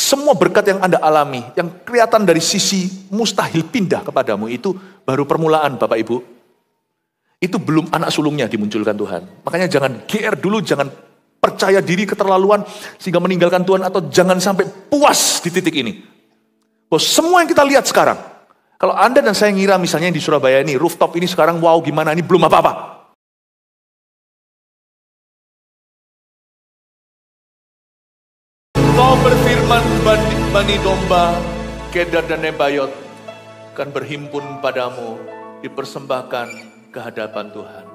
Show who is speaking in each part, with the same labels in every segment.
Speaker 1: semua berkat yang Anda alami, yang kelihatan dari sisi mustahil pindah kepadamu itu baru permulaan Bapak Ibu. Itu belum anak sulungnya dimunculkan Tuhan. Makanya jangan GR dulu, jangan percaya diri keterlaluan sehingga meninggalkan Tuhan, atau jangan sampai puas di titik ini. Bahwa semua yang kita lihat sekarang, kalau Anda dan saya ngira misalnya di Surabaya ini, rooftop ini sekarang wow gimana, ini belum apa-apa. Kau berfirman, Bani domba, Kedar dan Nebayot akan berhimpun padamu, dipersembahkan ke hadapan Tuhan.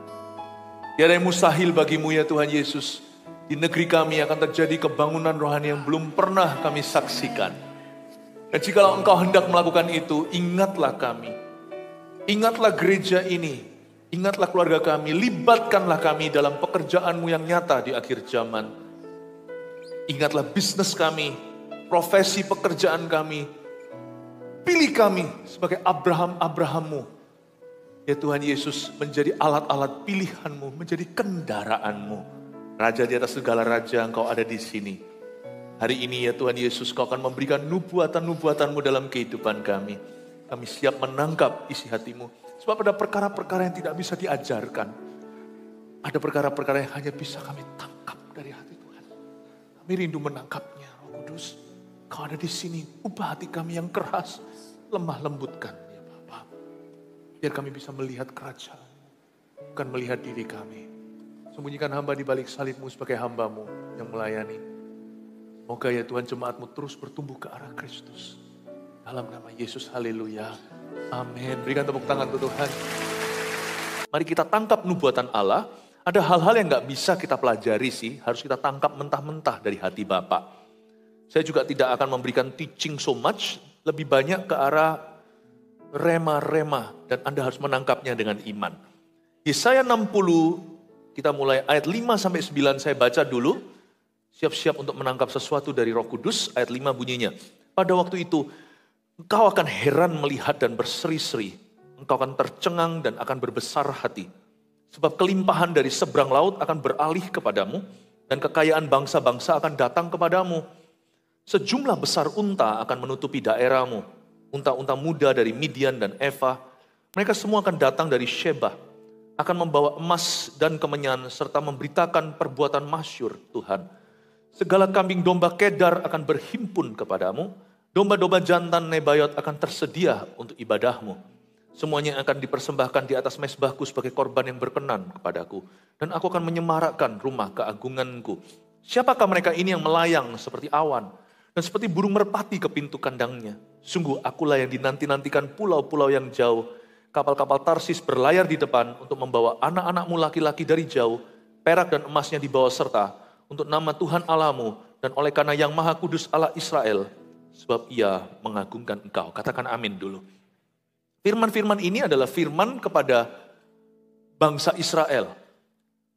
Speaker 1: Tiada yang mustahil bagimu ya Tuhan Yesus. Di negeri kami akan terjadi kebangunan rohani yang belum pernah kami saksikan. Dan jikalau Engkau hendak melakukan itu, ingatlah kami. Ingatlah gereja ini. Ingatlah keluarga kami. Libatkanlah kami dalam pekerjaan-Mu yang nyata di akhir zaman. Ingatlah bisnis kami, profesi pekerjaan kami. Pilih kami sebagai Abraham-Abraham-Mu. Ya Tuhan Yesus, menjadi alat-alat pilihan-Mu, menjadi kendaraan-Mu. Raja di atas segala raja, Engkau ada di sini. Hari ini ya Tuhan Yesus, Kau akan memberikan nubuatan-nubuatan-Mu dalam kehidupan kami. Kami siap menangkap isi hati-Mu. Sebab ada perkara-perkara yang tidak bisa diajarkan. Ada perkara-perkara yang hanya bisa kami tangkap dari hati Tuhan. Kami rindu menangkapnya, Roh Kudus. Kau ada di sini, ubah hati kami yang keras, lemah lembutkan ya Bapa. Biar kami bisa melihat kerajaan, bukan melihat diri kami. Sembunyikan hamba di balik salib-Mu sebagai hamba-Mu yang melayani. Semoga ya Tuhan jemaat-Mu terus bertumbuh ke arah Kristus. Dalam nama Yesus, haleluya. Amin. Berikan tepuk tangan untuk Tuhan. Mari kita tangkap nubuatan Allah. Ada hal-hal yang gak bisa kita pelajari sih, harus kita tangkap mentah-mentah dari hati Bapa. Saya juga tidak akan memberikan teaching so much, lebih banyak ke arah rema-rema, dan Anda harus menangkapnya dengan iman. Yesaya 60, kita mulai ayat 5-9, saya baca dulu. Siap-siap untuk menangkap sesuatu dari Roh Kudus. Ayat 5 bunyinya. Pada waktu itu, engkau akan heran melihat dan berseri-seri. Engkau akan tercengang dan akan berbesar hati. Sebab kelimpahan dari seberang laut akan beralih kepadamu, dan kekayaan bangsa-bangsa akan datang kepadamu. Sejumlah besar unta akan menutupi daerahmu. Unta-unta muda dari Midian dan Eva. Mereka semua akan datang dari Sheba. Akan membawa emas dan kemenyan, serta memberitakan perbuatan masyur Tuhan. Segala kambing domba Kedar akan berhimpun kepadamu. Domba-domba jantan Nebayot akan tersedia untuk ibadahmu. Semuanya akan dipersembahkan di atas mezbahku sebagai korban yang berkenan kepadaku. Dan aku akan menyemarakkan rumah keagunganku. Siapakah mereka ini yang melayang seperti awan? Dan seperti burung merpati ke pintu kandangnya. Sungguh akulah yang dinanti-nantikan pulau-pulau yang jauh. Kapal-kapal Tarsis berlayar di depan untuk membawa anak-anakmu laki-laki dari jauh. Perak dan emasnya dibawa serta. Untuk nama Tuhan Allahmu dan oleh karena yang Maha Kudus Allah Israel. Sebab Ia mengagungkan engkau. Katakan amin dulu. Firman-firman ini adalah firman kepada bangsa Israel.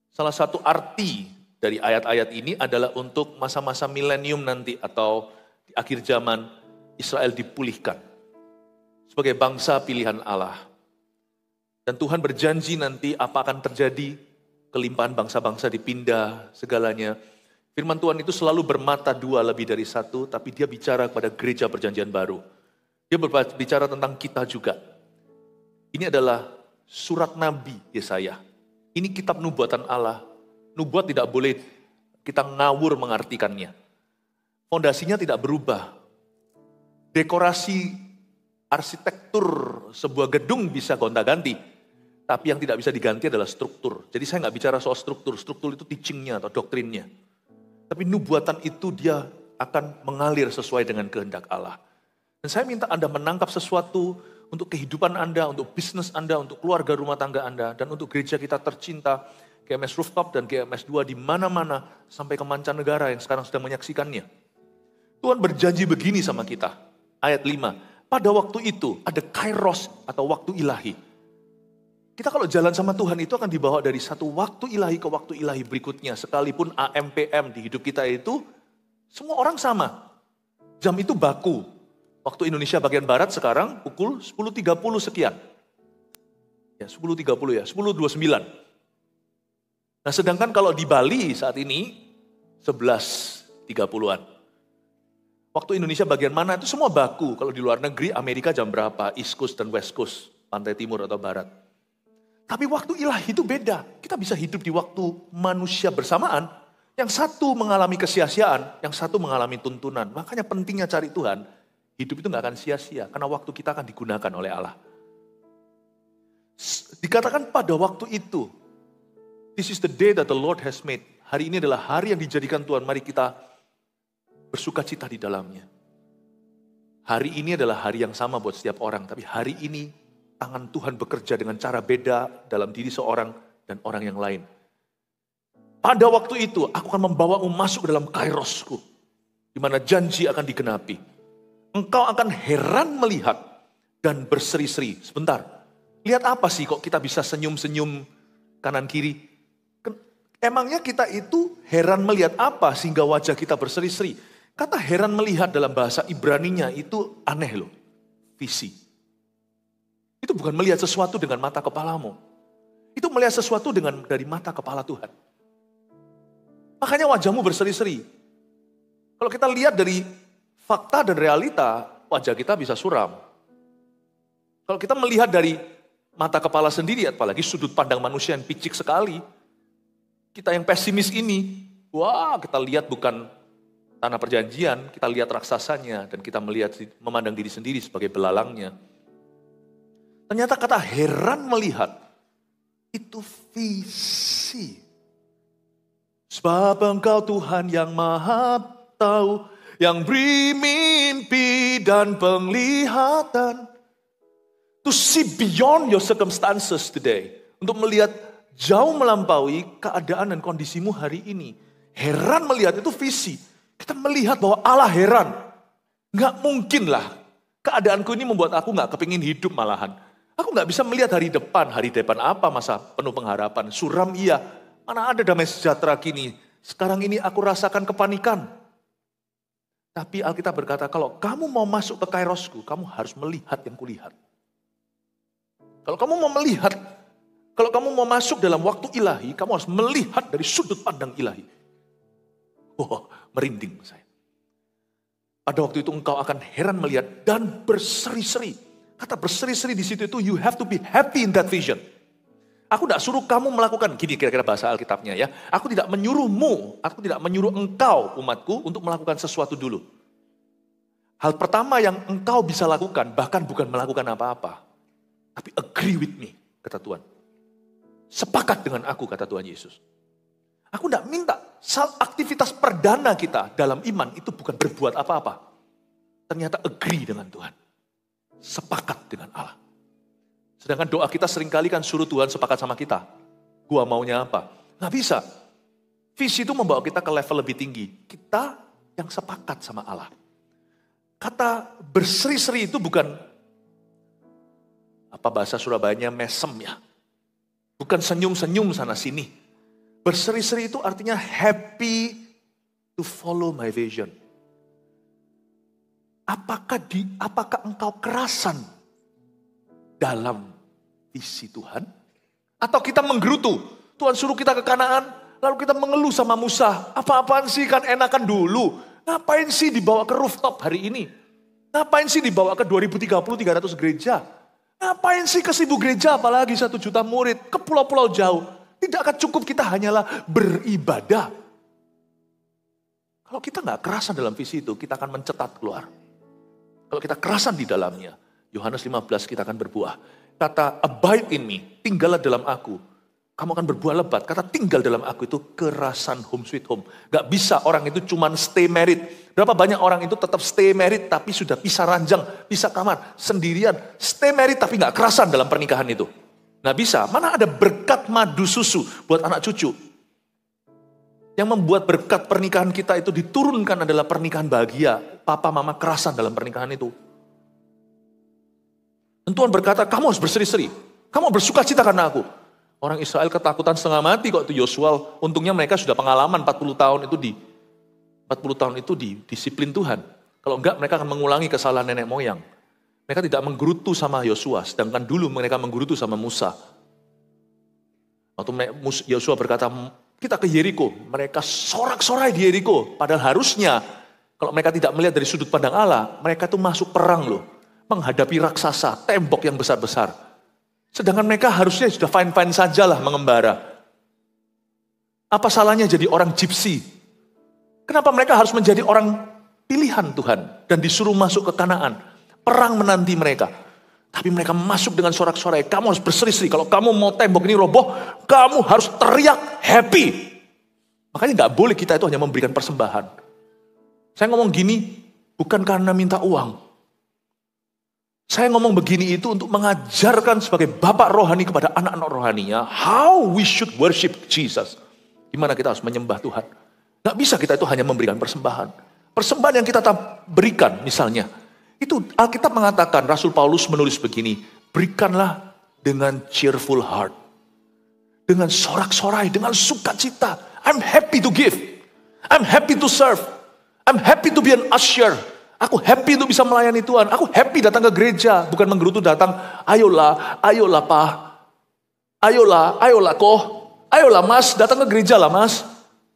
Speaker 1: Salah satu arti dari ayat-ayat ini adalah untuk masa-masa milenium nanti atau di akhir zaman Israel dipulihkan sebagai bangsa pilihan Allah. Dan Tuhan berjanji nanti apa akan terjadi, kelimpahan bangsa-bangsa dipindah segalanya. Firman Tuhan itu selalu bermata dua lebih dari satu, tapi dia bicara kepada gereja perjanjian baru. Dia berbicara tentang kita juga. Ini adalah surat Nabi Yesaya. Ini kitab nubuatan Allah. Nubuat tidak boleh kita ngawur mengartikannya. Fondasinya tidak berubah. Dekorasi arsitektur sebuah gedung bisa gonta-ganti. Tapi yang tidak bisa diganti adalah struktur. Jadi saya nggak bicara soal struktur. Struktur itu teachingnya atau doktrinnya. Tapi nubuatan itu dia akan mengalir sesuai dengan kehendak Allah. Dan saya minta Anda menangkap sesuatu untuk kehidupan Anda, untuk bisnis Anda, untuk keluarga rumah tangga Anda, dan untuk gereja kita tercinta, GMS Rooftop dan GMS 2 di mana-mana, sampai ke mancanegara yang sekarang sedang menyaksikannya. Tuhan berjanji begini sama kita, ayat 5, pada waktu itu ada kairos atau waktu ilahi. Kita kalau jalan sama Tuhan itu akan dibawa dari satu waktu ilahi ke waktu ilahi berikutnya, sekalipun AM, PM di hidup kita itu, semua orang sama. Jam itu baku. Waktu Indonesia bagian Barat sekarang pukul 10.30 sekian. Ya 10.30 ya, 10.29. Nah sedangkan kalau di Bali saat ini 11.30-an. Waktu Indonesia bagian mana itu semua baku. Kalau di luar negeri, Amerika jam berapa, East Coast dan West Coast, pantai timur atau barat. Tapi waktu ilahi itu beda. Kita bisa hidup di waktu manusia bersamaan. Yang satu mengalami kesia-siaan, yang satu mengalami tuntunan. Makanya pentingnya cari Tuhan, hidup itu gak akan sia-sia. Karena waktu kita akan digunakan oleh Allah. Dikatakan pada waktu itu, this is the day that the Lord has made. Hari ini adalah hari yang dijadikan Tuhan. Mari kita bersuka cita di dalamnya. Hari ini adalah hari yang sama buat setiap orang. Tapi hari ini tangan Tuhan bekerja dengan cara beda dalam diri seorang dan orang yang lain. Pada waktu itu aku akan membawamu masuk ke dalam kairosku. Di mana janji akan digenapi. Engkau akan heran melihat dan berseri-seri. Sebentar, lihat apa sih kok kita bisa senyum-senyum kanan kiri? Emangnya kita itu heran melihat apa sehingga wajah kita berseri-seri? Kata heran melihat dalam bahasa Ibraninya itu aneh loh. Visi. Itu bukan melihat sesuatu dengan mata kepalamu. Itu melihat sesuatu dari mata kepala Tuhan. Makanya wajahmu berseri-seri. Kalau kita lihat dari fakta dan realita, wajah kita bisa suram. Kalau kita melihat dari mata kepala sendiri, apalagi sudut pandang manusia yang picik sekali, kita yang pesimis ini, wah kita lihat bukan tanah perjanjian, kita lihat raksasanya, dan kita memandang diri sendiri sebagai belalangnya. Ternyata kata heran melihat, itu visi. Sebab Engkau Tuhan yang maha tahu, yang beri mimpi dan penglihatan. To see beyond your circumstances today. Untuk melihat jauh melampaui keadaan dan kondisimu hari ini. Heran melihat itu visi. Kita melihat bahwa Allah heran. Nggak mungkin lah. Keadaanku ini membuat aku nggak kepingin hidup malahan. Aku nggak bisa melihat hari depan. Hari depan apa masa penuh pengharapan. Suram iya. Mana ada damai sejahtera kini. Sekarang ini aku rasakan kepanikan. Tapi Alkitab berkata kalau kamu mau masuk ke kairosku. Kamu harus melihat yang kulihat. Kalau kamu mau melihat. Kalau kamu mau masuk dalam waktu ilahi, kamu harus melihat dari sudut pandang ilahi. Oh, merinding saya. Pada waktu itu engkau akan heran melihat dan berseri-seri. Kata berseri-seri di situ itu, you have to be happy in that vision. Aku tidak suruh kamu melakukan, gini kira-kira bahasa Alkitabnya ya. Aku tidak menyuruhmu, aku tidak menyuruh engkau umatku untuk melakukan sesuatu dulu. Hal pertama yang engkau bisa lakukan, bahkan bukan melakukan apa-apa. Tapi agree with me, kata Tuhan. Sepakat dengan aku, kata Tuhan Yesus. Aku tidak minta aktivitas perdana kita dalam iman itu bukan berbuat apa-apa. Ternyata agree dengan Tuhan. Sepakat dengan Allah. Sedangkan doa kita seringkali kan suruh Tuhan sepakat sama kita. Gua maunya apa? Nggak bisa. Visi itu membawa kita ke level lebih tinggi. Kita yang sepakat sama Allah. Kata berseri-seri itu bukan apa bahasa Surabayanya mesem ya. Bukan senyum-senyum sana sini. Berseri-seri itu artinya happy to follow my vision. Apakah engkau kerasan dalam visi Tuhan? Atau kita menggerutu? Tuhan suruh kita ke Kanaan, lalu kita mengeluh sama Musa. Apa-apaan sih kan enakan dulu. Ngapain sih dibawa ke rooftop hari ini? Ngapain sih dibawa ke 2030 300 gereja? Ngapain sih ke 1000 gereja apalagi 1 juta murid? Ke pulau-pulau jauh. Tidak akan cukup kita hanyalah beribadah. Kalau kita nggak kerasan dalam visi itu, kita akan mencetat keluar. Kalau kita kerasan di dalamnya, Yohanes 15 kita akan berbuah. Kata abide in me, tinggallah dalam aku. Kamu akan berbuah lebat. Kata tinggal dalam aku itu kerasan home sweet home. Gak bisa orang itu cuman stay married. Berapa banyak orang itu tetap stay married tapi sudah pisah ranjang, pisah kamar, sendirian. Stay married tapi gak kerasan dalam pernikahan itu. Gak bisa. Mana ada berkat madu susu buat anak cucu. Yang membuat berkat pernikahan kita itu diturunkan adalah pernikahan bahagia. Papa mama kerasan dalam pernikahan itu. Dan Tuhan berkata kamu harus berseri-seri. Kamu bersuka cita karena aku. Orang Israel ketakutan setengah mati kok itu Yosua. Untungnya mereka sudah pengalaman 40 tahun itu di disiplin Tuhan. Kalau enggak mereka akan mengulangi kesalahan nenek moyang. Mereka tidak menggerutu sama Yosua, sedangkan dulu mereka menggerutu sama Musa. Waktu Yosua berkata, kita ke Yeriko, mereka sorak-sorai di Yeriko. Padahal harusnya Kalau mereka tidak melihat dari sudut pandang Allah, mereka tuh masuk perang loh. Menghadapi raksasa, tembok yang besar-besar. Sedangkan mereka harusnya sudah fine-fine saja lah mengembara. Apa salahnya jadi orang gypsy? Kenapa mereka harus menjadi orang pilihan Tuhan dan disuruh masuk ke Kanaan? Perang menanti mereka. Tapi mereka masuk dengan sorak-sorai. Kamu harus berseri-seri. Kalau kamu mau tembok ini roboh, kamu harus teriak happy. Makanya nggak boleh kita itu hanya memberikan persembahan. Saya ngomong gini bukan karena minta uang. Saya ngomong begini itu untuk mengajarkan sebagai bapak rohani kepada anak-anak rohaninya. How we should worship Jesus. Gimana kita harus menyembah Tuhan. Nggak bisa kita itu hanya memberikan persembahan. Persembahan yang kita berikan misalnya. Itu Alkitab mengatakan, Rasul Paulus menulis begini. Berikanlah dengan cheerful heart. Dengan sorak-sorai, dengan sukacita. I'm happy to give. I'm happy to serve. I'm happy to be an usher. Aku happy untuk bisa melayani Tuhan. Aku happy datang ke gereja. Bukan menggerutu datang, ayolah, ayolah Pak. Ayolah Koh. Ayolah Mas, datang ke gereja lah Mas.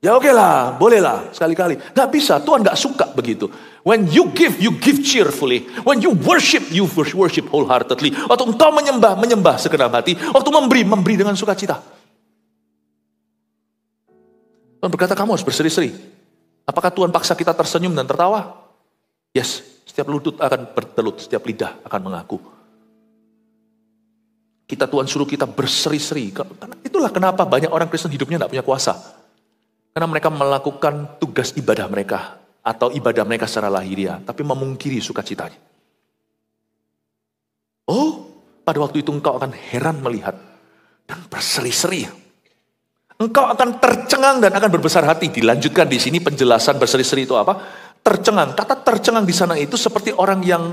Speaker 1: Ya oke lah, boleh lah sekali-kali. Gak bisa, Tuhan gak suka begitu. When you give cheerfully. When you worship wholeheartedly. Waktu engkau menyembah segenap hati. Waktu memberi dengan sukacita. Tuhan berkata kamu harus berseri-seri. Apakah Tuhan paksa kita tersenyum dan tertawa? Yes, setiap lutut akan bertelut, setiap lidah akan mengaku. Tuhan suruh kita berseri-seri. Itulah kenapa banyak orang Kristen hidupnya tidak punya kuasa. Karena mereka melakukan tugas ibadah mereka. Atau ibadah mereka secara lahiriah. Tapi memungkiri sukacitanya. Oh, pada waktu itu engkau akan heran melihat. Dan berseri-seri. Engkau akan tercengang dan akan berbesar hati. Dilanjutkan di sini penjelasan berseri-seri itu apa? Tercengang. Kata tercengang di sana itu seperti orang yang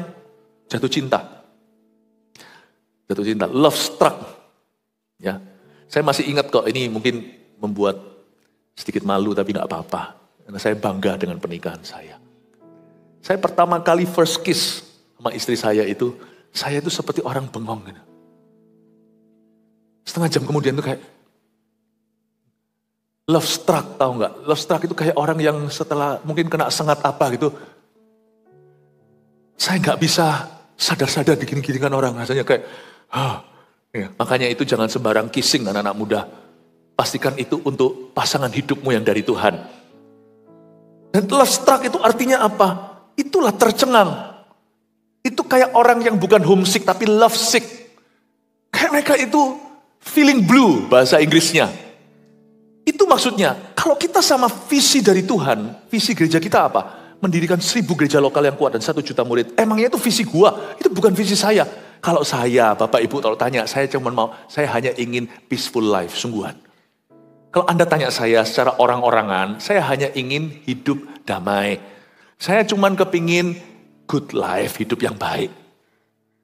Speaker 1: jatuh cinta. Jatuh cinta. Love struck. Ya, saya masih ingat kok. Ini mungkin membuat sedikit malu tapi nggak apa-apa. Karena saya bangga dengan pernikahan saya. Saya pertama kali first kiss sama istri saya itu seperti orang bengong. Setengah jam kemudian itu kayak love struck, tahu nggak? Love struck itu kayak orang yang setelah mungkin kena sengat apa gitu. Saya nggak bisa sadar-sadar digini-ginikan orang. Rasanya kayak, ya. Makanya itu jangan sembarang kissing anak-anak muda. Pastikan itu untuk pasangan hidupmu yang dari Tuhan. Dan love struck itu artinya apa? Itulah tercengang. Itu kayak orang yang bukan homesick tapi love sick. Kayak mereka itu feeling blue bahasa Inggrisnya. Itu maksudnya, kalau kita sama visi dari Tuhan, visi gereja kita apa? Mendirikan 1000 gereja lokal yang kuat dan 1 juta murid. Emangnya itu visi gua, itu bukan visi saya. Kalau saya, Bapak Ibu kalau tanya, saya hanya ingin peaceful life, sungguhan. Kalau Anda tanya saya secara orang-orangan, saya hanya ingin hidup damai. Saya cuma kepingin good life, hidup yang baik.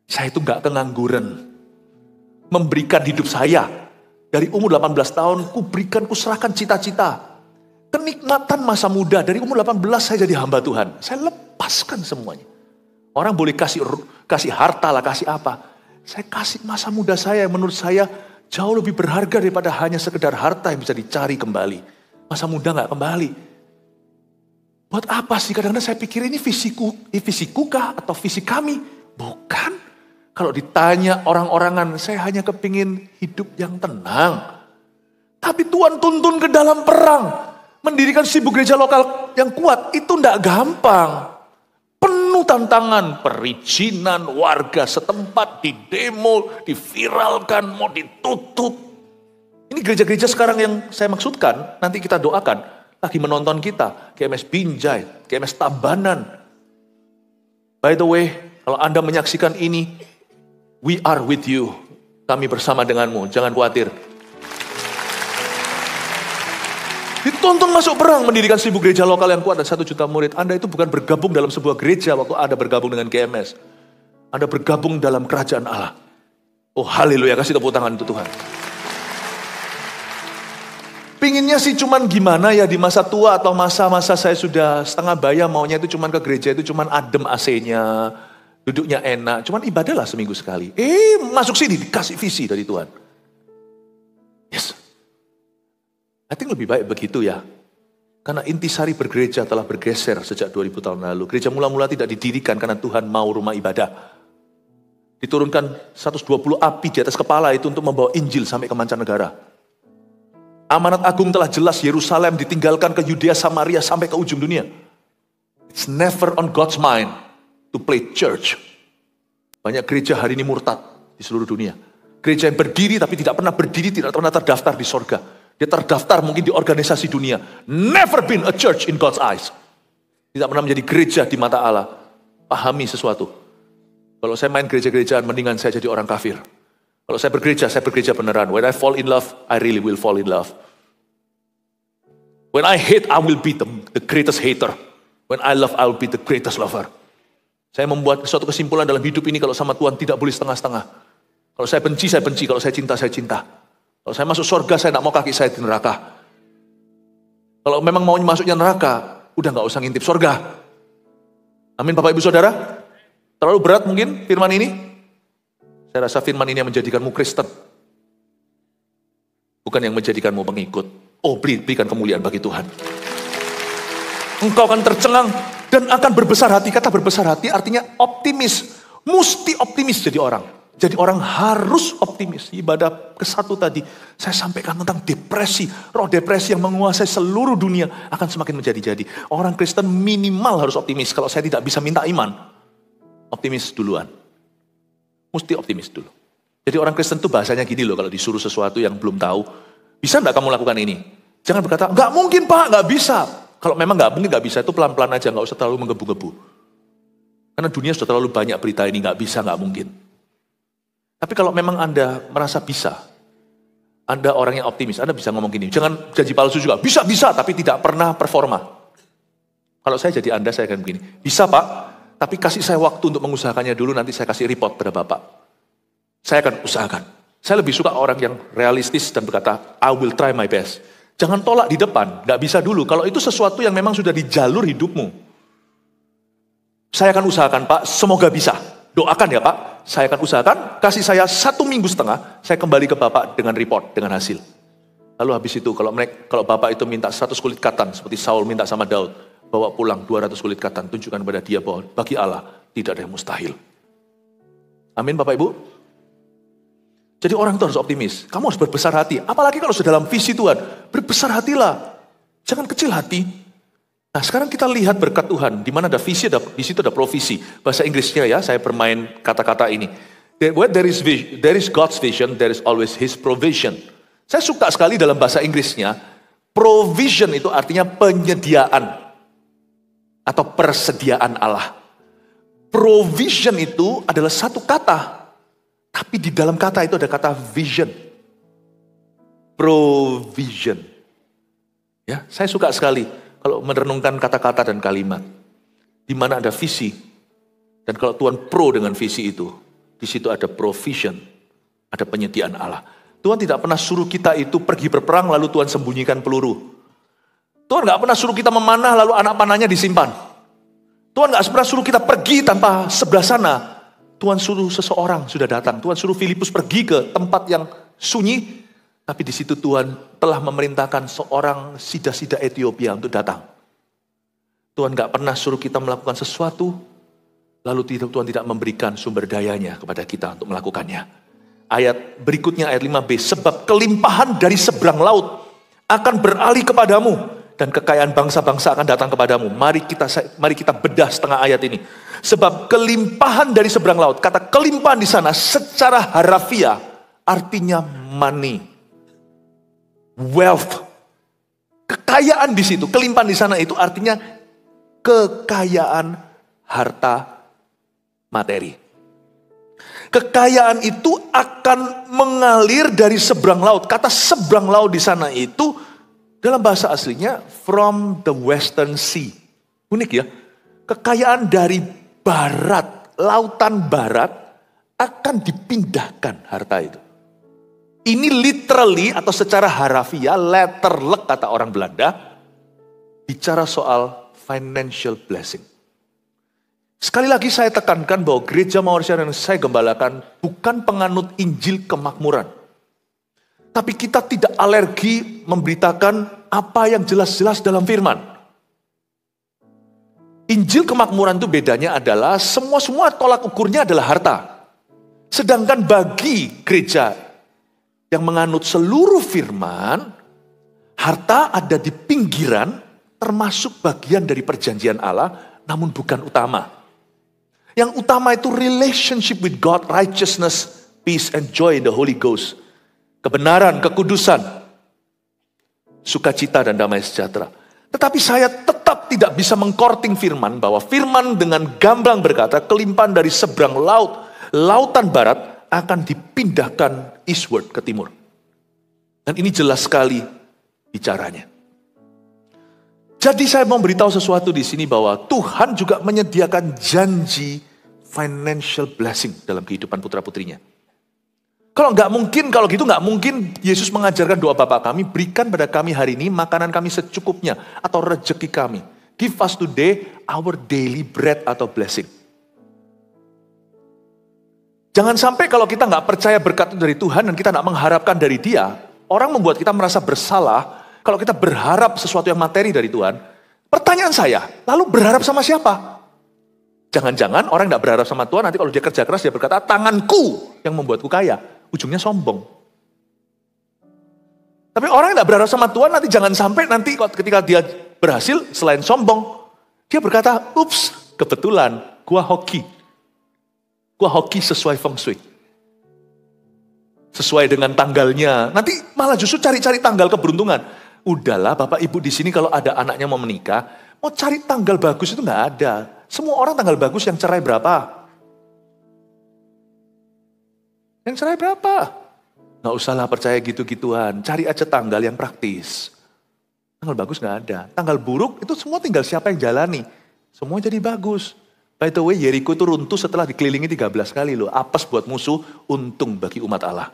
Speaker 1: Saya itu gak kengangguran. Memberikan hidup saya. Dari umur 18 tahun, ku serahkan cita-cita. Kenikmatan masa muda, dari umur 18 saya jadi hamba Tuhan. Saya lepaskan semuanya. Orang boleh kasih harta lah, kasih apa. Saya kasih masa muda saya yang menurut saya jauh lebih berharga daripada hanya sekedar harta yang bisa dicari kembali. Masa muda gak kembali. Buat apa sih? Kadang-kadang saya pikir ini visiku kah atau visi kami? Bukan. Kalau ditanya orang-orangan, saya hanya kepingin hidup yang tenang. Tapi Tuhan tuntun ke dalam perang. Mendirikan 1000 gereja lokal yang kuat, itu tidak gampang. Penuh tantangan, perizinan warga setempat, didemo, diviralkan, mau ditutup. Ini gereja-gereja sekarang yang saya maksudkan, nanti kita doakan. Lagi menonton kita, GMS Binjai, GMS Tabanan. By the way, kalau Anda menyaksikan ini, we are with you. Kami bersama denganmu. Jangan khawatir. Dituntun masuk perang mendirikan 1000 gereja lokal yang kuat dan 1 juta murid. Anda itu bukan bergabung dalam sebuah gereja waktu Anda bergabung dengan GMS. Anda bergabung dalam kerajaan Allah. Oh haleluya, kasih tepuk tangan untuk Tuhan. Pinginnya sih cuman gimana ya di masa tua atau masa-masa saya sudah setengah bayar maunya itu cuman ke gereja itu cuman adem AC-nya. Duduknya enak, cuman ibadahlah seminggu sekali. Masuk sini dikasih visi dari Tuhan. Yes. I think lebih baik begitu ya. Karena intisari bergereja telah bergeser sejak 2000 tahun lalu. Gereja mula-mula tidak didirikan karena Tuhan mau rumah ibadah. Diturunkan 120 api di atas kepala itu untuk membawa Injil sampai ke mancanegara. Amanat agung telah jelas, Yerusalem ditinggalkan ke Yudea, Samaria sampai ke ujung dunia. It's never on God's mind to play church. Banyak gereja hari ini murtad di seluruh dunia. Gereja yang berdiri tapi tidak pernah berdiri, tidak pernah terdaftar di sorga. Dia terdaftar mungkin di organisasi dunia. Never been a church in God's eyes. Tidak pernah menjadi gereja di mata Allah. Pahami sesuatu. Kalau saya main gereja-gerejaan, mendingan saya jadi orang kafir. Kalau saya bergereja beneran. When I fall in love, I really will fall in love. When I hate, I will be the greatest hater. When I love, I will be the greatest lover. Saya membuat suatu kesimpulan dalam hidup ini, kalau sama Tuhan tidak boleh setengah-setengah. Kalau saya benci, saya benci. Kalau saya cinta, saya cinta. Kalau saya masuk surga, saya tidak mau kaki saya di neraka. Kalau memang mau masuknya neraka, udah gak usah ngintip surga. Amin Bapak Ibu Saudara. Terlalu berat mungkin firman ini? Saya rasa firman ini yang menjadikanmu Kristen. Bukan yang menjadikanmu pengikut. Oh, berikan kemuliaan bagi Tuhan. Engkau akan tercengang dan akan berbesar hati. Kata berbesar hati artinya optimis. Mesti optimis jadi orang. Jadi orang harus optimis. Ibadah ke-1 tadi, saya sampaikan tentang depresi. Roh depresi yang menguasai seluruh dunia akan semakin menjadi-jadi. Orang Kristen minimal harus optimis. Kalau saya tidak bisa minta iman, optimis duluan. Mesti optimis dulu. Jadi orang Kristen itu bahasanya gini loh, kalau disuruh sesuatu yang belum tahu, bisa enggak kamu lakukan ini? Jangan berkata, enggak mungkin Pak, enggak bisa. Kalau memang enggak mungkin, enggak bisa, itu pelan-pelan aja, enggak usah terlalu menggebu-gebu. Karena dunia sudah terlalu banyak berita ini, enggak bisa, enggak mungkin. Tapi kalau memang Anda merasa bisa, Anda orang yang optimis, Anda bisa ngomong gini, jangan janji palsu juga, bisa, tapi tidak pernah performa. Kalau saya jadi Anda, saya akan begini, bisa Pak, tapi kasih saya waktu untuk mengusahakannya dulu, nanti saya kasih report pada Bapak. Saya akan usahakan. Saya lebih suka orang yang realistis dan berkata, I will try my best. Jangan tolak di depan, gak bisa dulu. Kalau itu sesuatu yang memang sudah di jalur hidupmu. Saya akan usahakan Pak, semoga bisa. Doakan ya Pak, saya akan usahakan, kasih saya 1,5 minggu, saya kembali ke Bapak dengan report, dengan hasil. Lalu habis itu, kalau Bapak itu minta 100 kulit katan, seperti Saul minta sama Daud, bawa pulang 200 kulit katan, tunjukkan kepada dia bahwa bagi Allah tidak ada yang mustahil. Amin Bapak Ibu. Jadi orang itu harus optimis, kamu harus berbesar hati, apalagi kalau sudah dalam visi Tuhan, berbesar hatilah, jangan kecil hati. Nah sekarang kita lihat berkat Tuhan, di mana ada visi, di situ ada provisi. Bahasa Inggrisnya ya, saya bermain kata-kata ini. Where there is God's vision, there is always His provision. Saya suka sekali dalam bahasa Inggrisnya, provision itu artinya penyediaan atau persediaan Allah. Provision itu adalah satu kata, tapi di dalam kata itu ada kata vision. Provision. Ya, saya suka sekali kalau merenungkan kata-kata dan kalimat, di mana ada visi, dan kalau Tuhan pro dengan visi itu, di situ ada provision, ada penyediaan Allah. Tuhan tidak pernah suruh kita itu pergi berperang lalu Tuhan sembunyikan peluru. Tuhan nggak pernah suruh kita memanah lalu anak panahnya disimpan. Tuhan nggak pernah suruh kita pergi tanpa sebelah sana. Tuhan suruh seseorang sudah datang. Tuhan suruh Filipus pergi ke tempat yang sunyi. Tapi di situ Tuhan telah memerintahkan seorang sida-sida Ethiopia untuk datang. Tuhan gak pernah suruh kita melakukan sesuatu, lalu Tuhan tidak memberikan sumber dayanya kepada kita untuk melakukannya. Ayat berikutnya, ayat 5b, sebab kelimpahan dari seberang laut akan beralih kepadamu, dan kekayaan bangsa-bangsa akan datang kepadamu. Mari kita bedah setengah ayat ini. Sebab kelimpahan dari seberang laut, kata kelimpahan di sana secara harafiah artinya money. Wealth, kekayaan di situ, kelimpahan di sana itu artinya kekayaan harta materi. Kekayaan itu akan mengalir dari seberang laut. Kata seberang laut di sana itu dalam bahasa aslinya from the western sea. Unik ya. Kekayaan dari barat, lautan barat akan dipindahkan harta itu. Ini literally atau secara harafiah, letterlek kata orang Belanda, bicara soal financial blessing. Sekali lagi saya tekankan bahwa gereja Mauritius yang saya gembalakan bukan penganut Injil kemakmuran. Tapi kita tidak alergi memberitakan apa yang jelas-jelas dalam firman. Injil kemakmuran itu bedanya adalah semua tolak ukurnya adalah harta. Sedangkan bagi gereja yang menganut seluruh firman, harta ada di pinggiran, termasuk bagian dari perjanjian Allah, namun bukan utama. Yang utama itu relationship with God, righteousness, peace and joy in the Holy Ghost. Kebenaran, kekudusan, sukacita dan damai sejahtera. Tetapi saya tetap tidak bisa mengkorting firman, bahwa firman dengan gamblang berkata, kelimpahan dari seberang laut, lautan barat akan dipindahkan eastward ke timur. Dan ini jelas sekali bicaranya. Jadi saya mau beritahu sesuatu di sini bahwa Tuhan juga menyediakan janji financial blessing dalam kehidupan putra-putrinya. Kalau gitu nggak mungkin Yesus mengajarkan doa Bapa kami, berikan pada kami hari ini makanan kami secukupnya atau rezeki kami. Give us today our daily bread atau blessing. Jangan sampai kalau kita nggak percaya berkat itu dari Tuhan dan kita nggak mengharapkan dari Dia, orang membuat kita merasa bersalah kalau kita berharap sesuatu yang materi dari Tuhan. Pertanyaan saya, lalu berharap sama siapa? Jangan-jangan orang yang nggak berharap sama Tuhan, nanti kalau dia kerja keras dia berkata, tanganku yang membuatku kaya. Ujungnya sombong. Tapi orang yang tidak berharap sama Tuhan, nanti jangan sampai nanti ketika dia berhasil, selain sombong, dia berkata, ups, kebetulan, gua hoki sesuai feng shui. Sesuai dengan tanggalnya. Nanti malah justru cari-cari tanggal keberuntungan. Udahlah Bapak Ibu di sini kalau ada anaknya mau menikah, mau cari tanggal bagus itu nggak ada. Semua orang tanggal bagus yang cerai berapa? Yang cerai berapa? Nggak usahlah percaya gitu-gituan. Cari aja tanggal yang praktis. Tanggal bagus nggak ada. Tanggal buruk itu semua tinggal siapa yang jalani. Semua jadi bagus. By the way, Yeriko itu runtuh setelah dikelilingi 13 kali loh. Apes buat musuh, untung bagi umat Allah.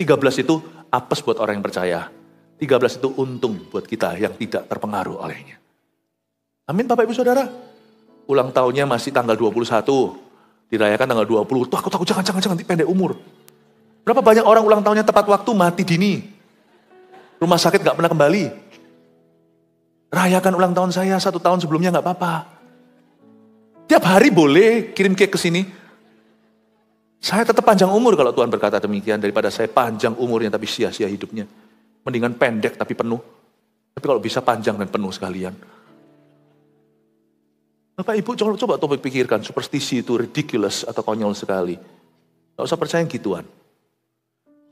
Speaker 1: 13 itu apes buat orang yang percaya. 13 itu untung buat kita yang tidak terpengaruh olehnya. Amin Bapak Ibu Saudara. Ulang tahunnya masih tanggal 21. Dirayakan tanggal 20. Tuh aku jangan nanti pendek umur. Berapa banyak orang ulang tahunnya tepat waktu mati dini. Rumah sakit gak pernah kembali. Rayakan ulang tahun saya 1 tahun sebelumnya gak apa-apa. Tiap hari boleh kirim cake ke sini. Saya tetap panjang umur kalau Tuhan berkata demikian. Daripada saya panjang umurnya tapi sia-sia hidupnya. Mendingan pendek tapi penuh. Tapi kalau bisa panjang dan penuh sekalian. Bapak Ibu coba pikirkan, superstisi itu ridiculous atau konyol sekali. Gak usah percaya gituan.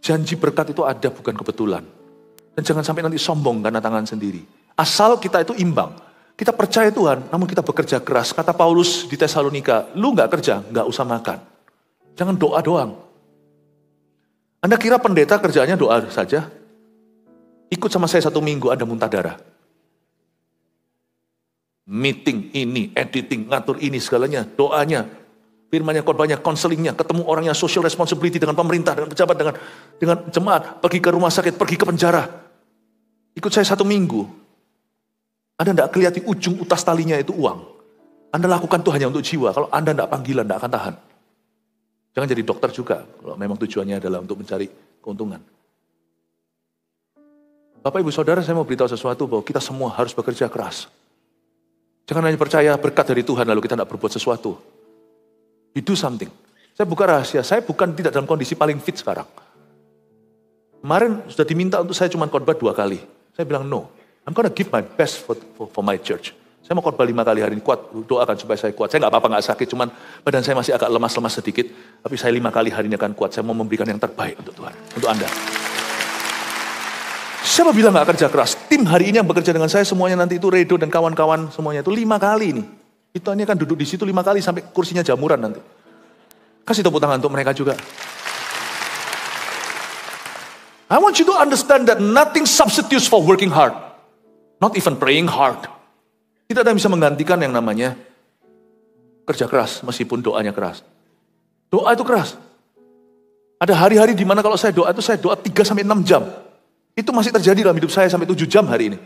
Speaker 1: Janji berkat itu ada bukan kebetulan. Dan jangan sampai nanti sombong karena tangan sendiri. Asal kita itu imbang. Kita percaya Tuhan, namun kita bekerja keras. Kata Paulus di Tesalonika, lu gak kerja, gak usah makan. Jangan doa doang. Anda kira pendeta kerjaannya doa saja? Ikut sama saya 1 minggu, Anda muntah darah. Meeting ini, editing, ngatur ini segalanya, doanya, firmannya, khotbahnya, konselingnya, ketemu orangnya, social responsibility dengan pemerintah, dengan pejabat, dengan jemaat, pergi ke rumah sakit, pergi ke penjara. Ikut saya 1 minggu. Anda tidak kelihatan ujung utas talinya itu uang. Anda lakukan itu hanya untuk jiwa. Kalau Anda tidak panggilan, tidak akan tahan. Jangan jadi dokter juga, kalau memang tujuannya adalah untuk mencari keuntungan. Bapak Ibu Saudara, saya mau beritahu sesuatu bahwa kita semua harus bekerja keras. Jangan hanya percaya berkat dari Tuhan lalu kita tidak berbuat sesuatu. You do something. Saya buka rahasia, saya bukan tidak dalam kondisi paling fit sekarang. Kemarin sudah diminta untuk saya cuma khotbah 2 kali. Saya bilang no, I'm gonna give my best for my church. Saya mau khotbah 5 kali hari ini, kuat, doakan supaya saya kuat. Saya nggak apa-apa, nggak sakit, cuman badan saya masih agak lemas-lemas sedikit. Tapi saya 5 kali hari ini akan kuat, saya mau memberikan yang terbaik untuk Tuhan, untuk Anda. Siapa bilang gak kerja keras? Tim hari ini yang bekerja dengan saya semuanya nanti itu Redo dan kawan-kawan semuanya itu 5 kali ini. Itu ini akan duduk di situ 5 kali sampai kursinya jamuran nanti. Kasih tepuk tangan untuk mereka juga. I want you to understand that nothing substitutes for working hard. Not even praying hard. Tidak ada yang bisa menggantikan yang namanya kerja keras meskipun doanya keras. Doa itu keras. Ada hari-hari di mana kalau saya doa 3-6 jam. Itu masih terjadi dalam hidup saya sampai 7 jam hari ini.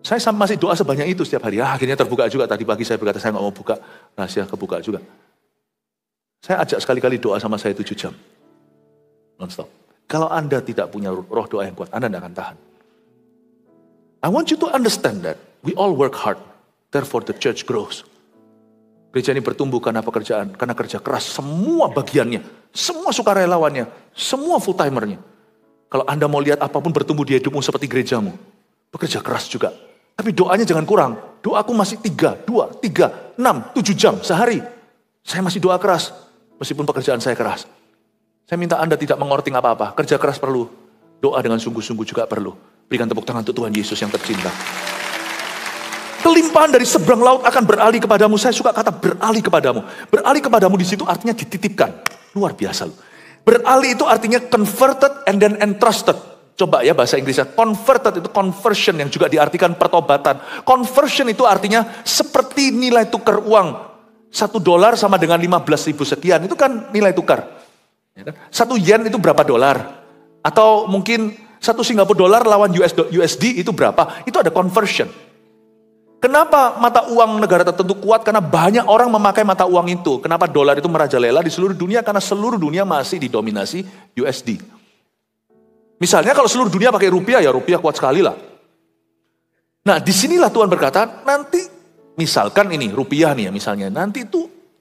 Speaker 1: Saya masih doa sebanyak itu setiap hari. Akhirnya terbuka juga. Tadi pagi saya berkata saya gak mau buka. Rahasia kebuka juga. Saya ajak sekali-kali doa sama saya 7 jam. Non-stop. Kalau Anda tidak punya roh doa yang kuat, Anda tidak akan tahan. I want you to understand that we all work hard, therefore the church grows. Gereja ini bertumbuh karena pekerjaan, karena kerja keras semua bagiannya, semua sukarelawannya, semua full timernya. Kalau Anda mau lihat apapun bertumbuh di hidupmu seperti gerejamu, bekerja keras juga. Tapi doanya jangan kurang. Doaku masih 3, 2, 3, 6, 7 jam sehari. Saya masih doa keras, meskipun pekerjaan saya keras. Saya minta Anda tidak mengorting apa-apa. Kerja keras perlu, doa dengan sungguh-sungguh juga perlu. Berikan tepuk tangan untuk Tuhan Yesus yang tercinta. Kelimpahan dari seberang laut akan beralih kepadamu. Saya suka kata beralih kepadamu. Beralih kepadamu di situ artinya dititipkan. Luar biasa loh. Beralih itu artinya converted and then entrusted. Coba ya bahasa Inggrisnya. Converted itu conversion yang juga diartikan pertobatan. Conversion itu artinya seperti nilai tukar uang. $1 sama dengan 15.000 sekian. Itu kan nilai tukar. 1 yen itu berapa dolar? Atau mungkin 1 Singapura dolar lawan USD itu berapa? Itu ada conversion. Kenapa mata uang negara tertentu kuat? Karena banyak orang memakai mata uang itu. Kenapa dolar itu merajalela di seluruh dunia? Karena seluruh dunia masih didominasi USD. Misalnya kalau seluruh dunia pakai rupiah, ya rupiah kuat sekali lah. Nah disinilah Tuhan berkata, nanti misalkan ini rupiah nih ya misalnya, nanti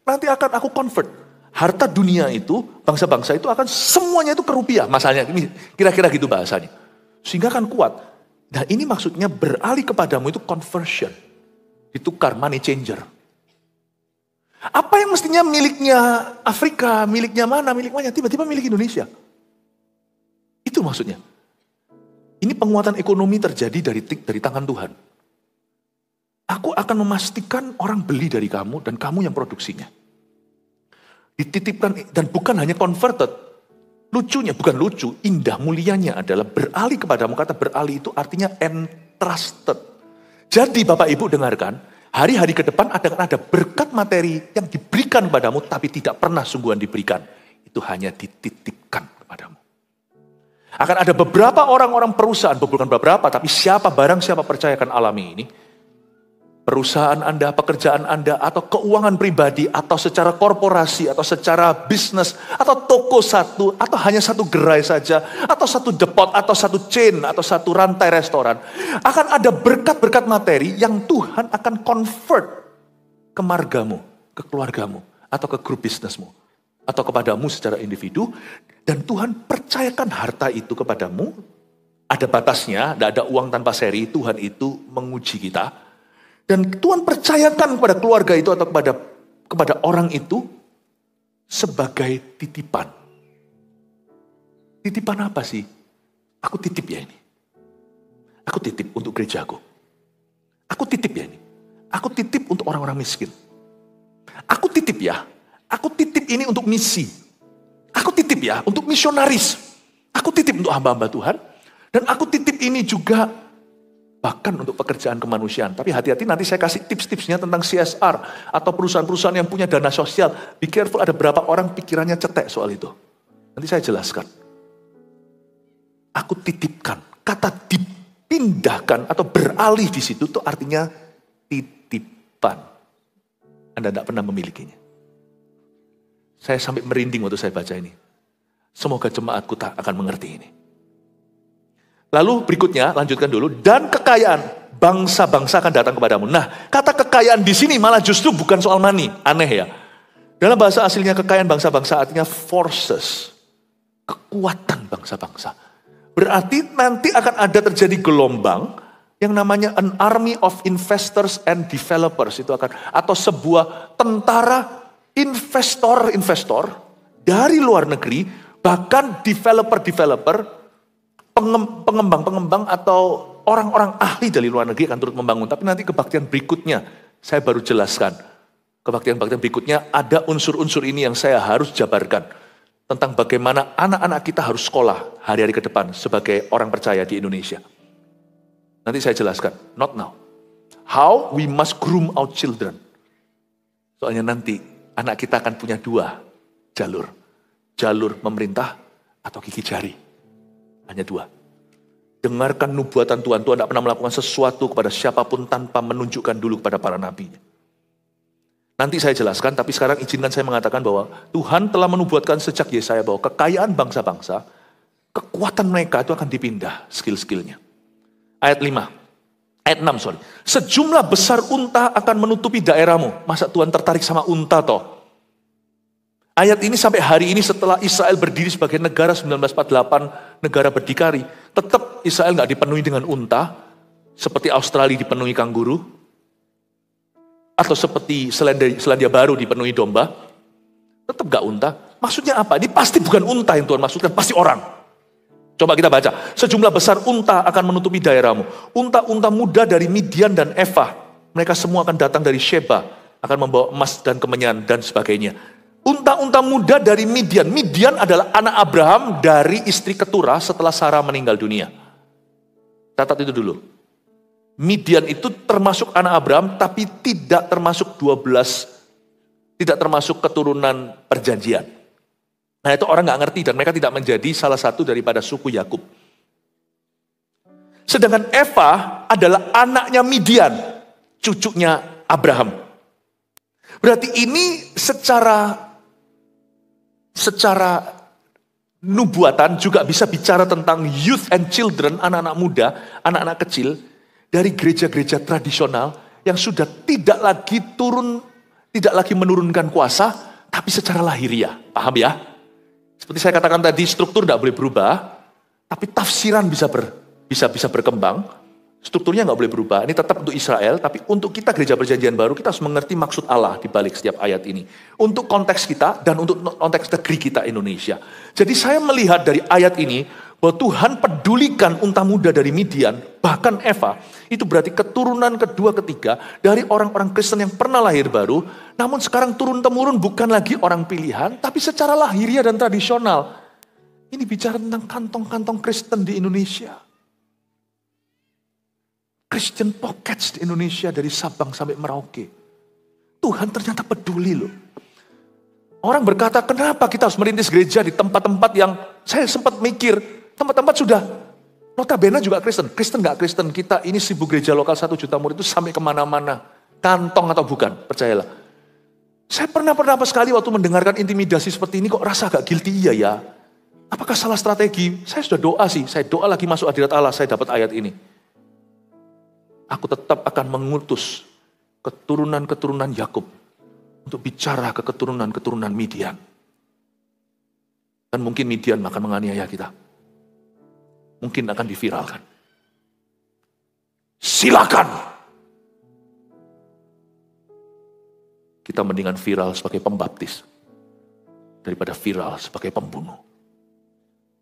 Speaker 1: akan aku convert. Harta dunia itu, bangsa-bangsa itu akan semuanya itu ke rupiah. Masalahnya, kira-kira gitu bahasanya. Sehingga kan kuat. Nah ini maksudnya beralih kepadamu itu conversion. Ditukar, money changer. Apa yang mestinya miliknya Afrika, miliknya mana, tiba-tiba milik Indonesia. Itu maksudnya. Ini penguatan ekonomi terjadi dari tangan Tuhan. Aku akan memastikan orang beli dari kamu dan kamu yang produksinya. Dititipkan dan bukan hanya converted. Lucunya, bukan lucu, indah mulianya adalah beralih kepadamu. Kata beralih itu artinya entrusted. Jadi Bapak Ibu dengarkan, hari-hari ke depan akan ada berkat materi yang diberikan kepadamu tapi tidak pernah sungguhan diberikan. Itu hanya dititipkan kepadamu. Akan ada beberapa orang-orang perusahaan, bukan beberapa, tapi siapa percaya akan alami ini. Perusahaan Anda, pekerjaan Anda, atau keuangan pribadi, atau secara korporasi, atau secara bisnis, atau toko satu, atau hanya satu gerai saja, atau satu depot, atau satu chain, atau satu rantai restoran. Akan ada berkat-berkat materi yang Tuhan akan convert ke margamu, ke keluargamu, atau ke grup bisnismu, atau kepadamu secara individu. Dan Tuhan percayakan harta itu kepadamu. Ada batasnya, tidak ada uang tanpa seri. Tuhan itu menguji kita. Dan Tuhan percayakan kepada keluarga itu atau kepada orang itu sebagai titipan. Titipan apa sih? Aku titip ya ini. Aku titip untuk gerejaku. Aku titip ya ini. Aku titip untuk orang-orang miskin. Aku titip ya. Aku titip ini untuk misi. Aku titip ya untuk misionaris. Aku titip untuk hamba-hamba Tuhan. Dan aku titip ini juga bahkan untuk pekerjaan kemanusiaan. Tapi hati-hati nanti saya kasih tips-tipsnya tentang CSR. Atau perusahaan-perusahaan yang punya dana sosial. Be careful, ada berapa orang pikirannya cetek soal itu. Nanti saya jelaskan. Aku titipkan. Kata dipindahkan atau beralih di situ itu artinya titipan. Anda tidak pernah memilikinya. Saya sampai merinding waktu saya baca ini. Semoga jemaatku tak akan mengerti ini. Lalu berikutnya, lanjutkan dulu. Dan kekayaan bangsa-bangsa akan datang kepadamu. Nah, kata kekayaan di sini malah justru bukan soal money. Aneh ya. Dalam bahasa aslinya kekayaan bangsa-bangsa artinya forces. Kekuatan bangsa-bangsa. Berarti nanti akan ada terjadi gelombang yang namanya an army of investors and developers. Itu akan, atau sebuah tentara investor dari luar negeri, bahkan developer, pengembang atau orang-orang ahli dari luar negeri akan turut membangun. Tapi nanti kebaktian berikutnya, saya baru jelaskan. Kebaktian-kebaktian berikutnya ada unsur-unsur ini yang saya harus jabarkan. Tentang bagaimana anak-anak kita harus sekolah hari-hari ke depan sebagai orang percaya di Indonesia. Nanti saya jelaskan, not now. How we must groom our children. Soalnya nanti anak kita akan punya 2 jalur. Jalur memerintah atau gigi jari. Hanya 2. Dengarkan nubuatan Tuhan. Tuhan tidak pernah melakukan sesuatu kepada siapapun tanpa menunjukkan dulu kepada para nabinya. Nanti saya jelaskan, tapi sekarang izinkan saya mengatakan bahwa Tuhan telah menubuatkan sejak Yesaya bahwa kekayaan bangsa-bangsa, kekuatan mereka itu akan dipindah skill-skillnya. Ayat 5. Ayat 6, sorry. Sejumlah besar unta akan menutupi daerahmu. Masa Tuhan tertarik sama unta toh? Ayat ini sampai hari ini setelah Israel berdiri sebagai negara 1948, negara berdikari, tetap Israel nggak dipenuhi dengan unta, seperti Australia dipenuhi kanguru, atau seperti Selandia Baru dipenuhi domba, tetap nggak unta. Maksudnya apa? Ini pasti bukan unta yang Tuhan maksudkan, pasti orang. Coba kita baca, sejumlah besar unta akan menutupi daerahmu. Unta-unta muda dari Midian dan Eva, mereka semua akan datang dari Sheba, akan membawa emas dan kemenyan dan sebagainya. Unta-unta muda dari Midian. Midian adalah anak Abraham dari istri Keturah setelah Sarah meninggal dunia. Catat itu dulu. Midian itu termasuk anak Abraham, tapi tidak termasuk 12, tidak termasuk keturunan perjanjian. Nah itu orang nggak ngerti dan mereka tidak menjadi salah satu daripada suku Yakub. Sedangkan Eva adalah anaknya Midian, cucunya Abraham. Berarti ini secara nubuatan juga bisa bicara tentang youth and children, anak-anak muda, anak-anak kecil dari gereja-gereja tradisional yang sudah tidak lagi menurunkan kuasa, tapi secara lahiriah. Paham ya? Seperti saya katakan tadi, struktur tidak boleh berubah, tapi tafsiran bisa berkembang. Strukturnya nggak boleh berubah. Ini tetap untuk Israel, tapi untuk kita gereja perjanjian baru, kita harus mengerti maksud Allah di balik setiap ayat ini. Untuk konteks kita dan untuk konteks negeri kita Indonesia. Jadi saya melihat dari ayat ini, bahwa Tuhan pedulikan unta muda dari Midian, bahkan Eva, itu berarti keturunan kedua ketiga dari orang-orang Kristen yang pernah lahir baru, namun sekarang turun-temurun bukan lagi orang pilihan, tapi secara lahiriah dan tradisional. Ini bicara tentang kantong-kantong Kristen di Indonesia. Christian pockets di Indonesia dari Sabang sampai Merauke. Tuhan ternyata peduli loh. Orang berkata, kenapa kita harus merintis gereja di tempat-tempat yang saya sempat mikir, tempat-tempat sudah notabene juga Kristen. Kristen gak Kristen, kita ini 1000 gereja lokal 1 juta murid itu sampai kemana-mana. Kantong atau bukan, percayalah. Saya pernah sekali waktu mendengarkan intimidasi seperti ini kok rasa agak guilty ya. Apakah salah strategi? Saya sudah doa sih, saya doa lagi masuk hadirat Allah, saya dapat ayat ini. Aku tetap akan mengutus keturunan-keturunan Yakub untuk bicara ke keturunan-keturunan Midian. Dan mungkin Midian akan menganiaya kita. Mungkin akan diviralkan. Silakan. Kita mendingan viral sebagai pembaptis daripada viral sebagai pembunuh.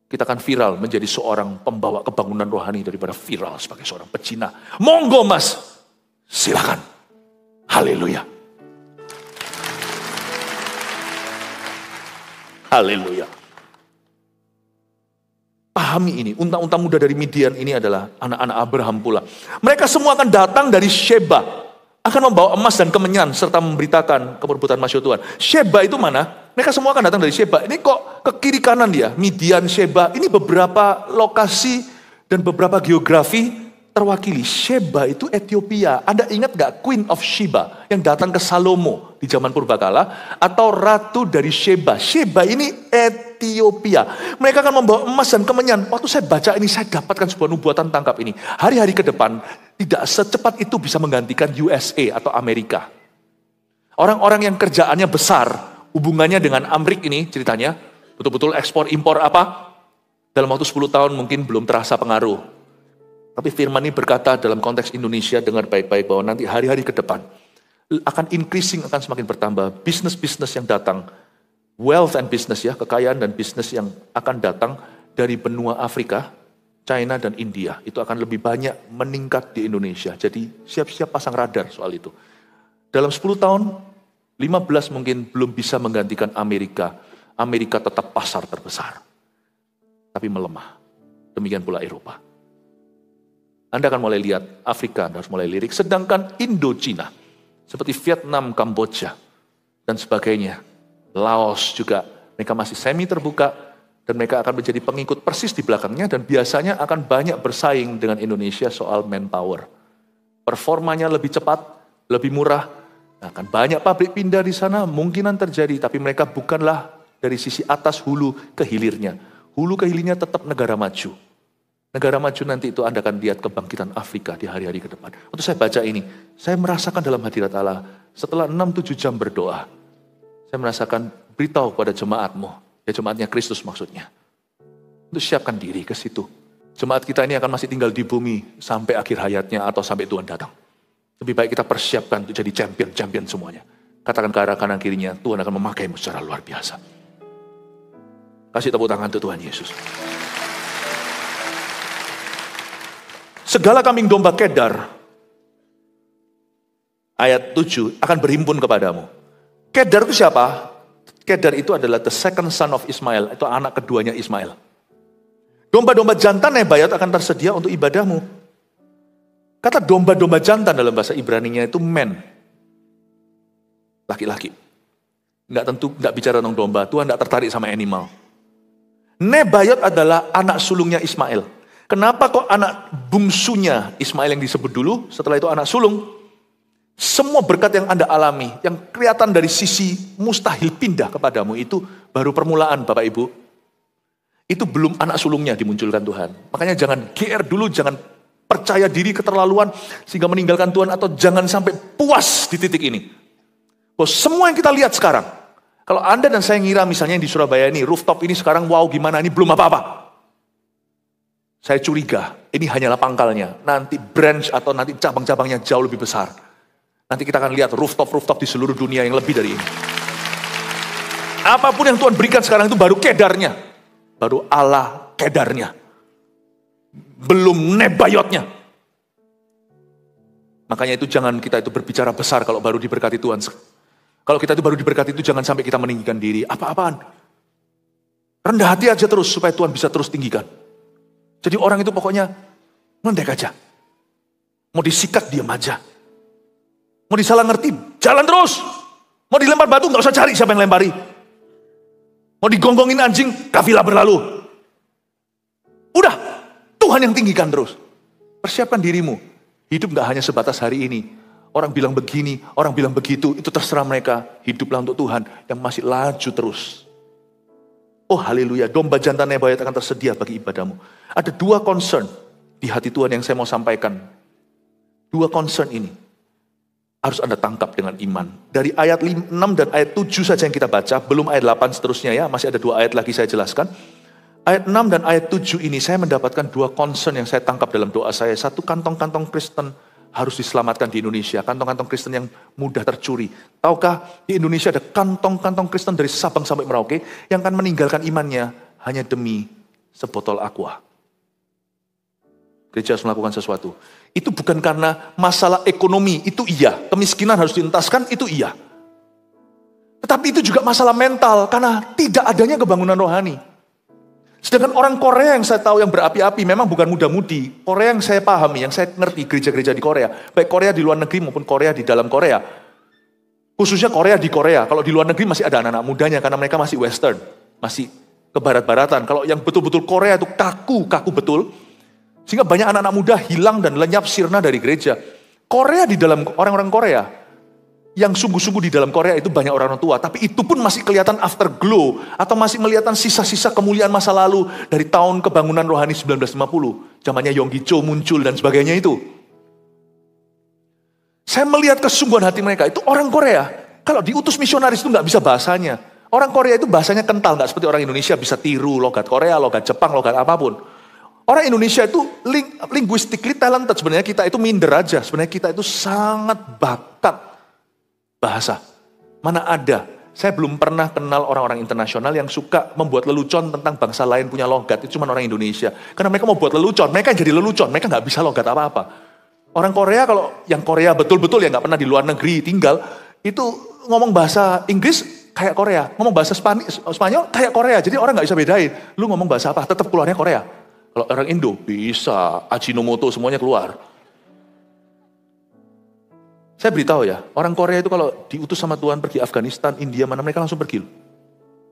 Speaker 1: Kita akan viral menjadi seorang pembawa kebangunan rohani daripada viral sebagai seorang pecina. Monggo mas, silakan. Haleluya. Haleluya. Pahami ini, unta-unta muda dari Midian ini adalah anak-anak Abraham pula. Mereka semua akan datang dari Sheba. Akan membawa emas dan kemenyan serta memberitakan keperbuatan masyhur Tuhan. Sheba itu mana? Mereka semua akan datang dari Sheba. Ini kok ke kiri kanan dia, Midian, Sheba. Ini beberapa lokasi dan beberapa geografi terwakili. Sheba itu Ethiopia. Anda ingat gak Queen of Sheba yang datang ke Salomo di zaman purbakala? Atau ratu dari Sheba. Sheba ini Ethiopia. Mereka akan membawa emas dan kemenyan. Waktu saya baca ini, saya dapatkan sebuah nubuatan tangkap ini. Hari-hari ke depan, tidak secepat itu bisa menggantikan USA atau Amerika. Orang-orang yang kerjaannya besar, hubungannya dengan Amrik ini ceritanya, betul-betul ekspor impor apa? Dalam waktu 10 tahun mungkin belum terasa pengaruh. Tapi firman ini berkata dalam konteks Indonesia, dengar baik-baik bahwa nanti hari-hari ke depan akan increasing, akan semakin bertambah. Bisnis-bisnis yang datang, wealth and business ya, kekayaan dan bisnis yang akan datang dari benua Afrika, China dan India, itu akan lebih banyak meningkat di Indonesia. Jadi siap-siap pasang radar soal itu. Dalam 10 tahun, 15 mungkin belum bisa menggantikan Amerika. Amerika tetap pasar terbesar. Tapi melemah. Demikian pula Eropa. Anda akan mulai lihat Afrika, Anda harus mulai lirik. Sedangkan Indo-Cina, seperti Vietnam, Kamboja, dan sebagainya. Laos juga, mereka masih semi terbuka. Dan mereka akan menjadi pengikut persis di belakangnya. Dan biasanya akan banyak bersaing dengan Indonesia soal manpower. Performanya lebih cepat, lebih murah. Nah, akan banyak pabrik pindah di sana, mungkinan terjadi. Tapi mereka bukanlah dari sisi atas hulu ke hilirnya. Hulu ke hilirnya tetap negara maju. Negara maju nanti itu Anda akan lihat kebangkitan Afrika di hari-hari ke depan. Waktu saya baca ini, saya merasakan dalam hadirat Allah, setelah 6-7 jam berdoa, saya merasakan beritahu kepada jemaatmu, ya jemaatnya Kristus maksudnya, untuk siapkan diri ke situ. Jemaat kita ini akan masih tinggal di bumi sampai akhir hayatnya atau sampai Tuhan datang. Lebih baik kita persiapkan untuk jadi champion semuanya. Katakan ke arah kanan kirinya, Tuhan akan memakaimu secara luar biasa. Kasih tepuk tangan untuk Tuhan Yesus. Segala kambing domba Kedar, ayat 7, akan berhimpun kepadamu. Kedar itu siapa? Kedar itu adalah the second son of Ismail, itu anak keduanya Ismail. Domba-domba jantan Nebayot akan tersedia untuk ibadahmu. Kata domba-domba jantan dalam bahasa Ibraninya itu men, laki-laki. Nggak bicara tentang domba, Tuhan nggak tertarik sama animal. Nebayot adalah anak sulungnya Ismail. Kenapa kok anak bungsunya Ismail yang disebut dulu, setelah itu anak sulung? Semua berkat yang Anda alami, yang kelihatan dari sisi mustahil pindah kepadamu, itu baru permulaan Bapak Ibu. Itu belum anak sulungnya dimunculkan Tuhan. Makanya jangan GR dulu, jangan percaya diri keterlaluan sehingga meninggalkan Tuhan, atau jangan sampai puas di titik ini. Bahwa semua yang kita lihat sekarang, kalau Anda dan saya ngira misalnya di Surabaya ini, rooftop ini sekarang wow gimana, ini belum apa-apa. Saya curiga, ini hanyalah pangkalnya. Nanti branch atau nanti cabang-cabangnya jauh lebih besar. Nanti kita akan lihat rooftop-rooftop di seluruh dunia yang lebih dari ini. Apapun yang Tuhan berikan sekarang itu baru kedarnya. Baru Allah kedarnya. Belum Nebayotnya. Makanya itu jangan kita itu berbicara besar kalau baru diberkati Tuhan. Kalau kita itu baru diberkati itu jangan sampai kita meninggikan diri. Apa-apaan. Rendah hati aja terus supaya Tuhan bisa terus tinggikan. Jadi orang itu pokoknya ngendek aja. Mau disikat diam aja. Mau disalah ngerti, jalan terus. Mau dilempar batu, gak usah cari siapa yang lempari. Mau digonggongin anjing, kafilah berlalu. Udah, Tuhan yang tinggikan terus. Persiapkan dirimu. Hidup gak hanya sebatas hari ini. Orang bilang begini, orang bilang begitu, itu terserah mereka. Hiduplah untuk Tuhan yang masih laju terus. Oh haleluya, domba jantan Nebayot akan tersedia bagi ibadahmu. Ada 2 concern di hati Tuhan yang saya mau sampaikan. 2 concern ini harus Anda tangkap dengan iman. Dari ayat 6 dan ayat 7 saja yang kita baca, belum ayat 8 seterusnya ya, masih ada 2 ayat lagi saya jelaskan. Ayat 6 dan ayat 7 ini saya mendapatkan 2 concern yang saya tangkap dalam doa saya. 1, kantong-kantong Kristen harus diselamatkan di Indonesia. Kantong-kantong Kristen yang mudah tercuri. Tahukah di Indonesia ada kantong-kantong Kristen dari Sabang sampai Merauke yang akan meninggalkan imannya hanya demi sebotol aqua. Gereja harus melakukan sesuatu. Itu bukan karena masalah ekonomi, itu iya. Kemiskinan harus dientaskan, itu iya. Tetapi itu juga masalah mental, karena tidak adanya kebangunan rohani. Sedangkan orang Korea yang saya tahu yang berapi-api memang bukan muda-mudi. Korea yang saya pahami, yang saya ngerti gereja-gereja di Korea. Baik Korea di luar negeri maupun Korea di dalam Korea. Khususnya Korea di Korea. Kalau di luar negeri masih ada anak-anak mudanya karena mereka masih western. Masih ke barat-baratan. Kalau yang betul-betul Korea itu kaku betul. Sehingga banyak anak-anak muda hilang dan lenyap sirna dari gereja. Korea di dalam orang-orang Korea. Yang sungguh-sungguh di dalam Korea itu banyak orang tua. Tapi itu pun masih kelihatan afterglow. Atau masih kelihatan sisa-sisa kemuliaan masa lalu. Dari tahun kebangunan rohani 1950. Zamannya Yonggi Cho muncul dan sebagainya itu. Saya melihat kesungguhan hati mereka. Itu orang Korea. Kalau diutus misionaris itu gak bisa bahasanya. Orang Korea itu bahasanya kental. Gak seperti orang Indonesia bisa tiru logat Korea, logat Jepang, logat apapun. Orang Indonesia itu linguistically talented. Sebenarnya kita itu minder aja. Sebenarnya kita itu sangat bakat bahasa. Mana ada. Saya belum pernah kenal orang-orang internasional yang suka membuat lelucon tentang bangsa lain punya logat. Itu cuma orang Indonesia. Karena mereka mau buat lelucon. Mereka jadi lelucon. Mereka gak bisa logat apa-apa. Orang Korea kalau yang Korea betul-betul yang gak pernah di luar negeri tinggal. Itu ngomong bahasa Inggris kayak Korea. Ngomong bahasa Spanyol kayak Korea. Jadi orang gak bisa bedain. Lu ngomong bahasa apa? Tetap keluarnya Korea. Kalau orang Indo bisa. Ajinomoto semuanya keluar. Saya beritahu ya, orang Korea itu kalau diutus sama Tuhan pergi Afghanistan, India, mana mereka langsung pergi.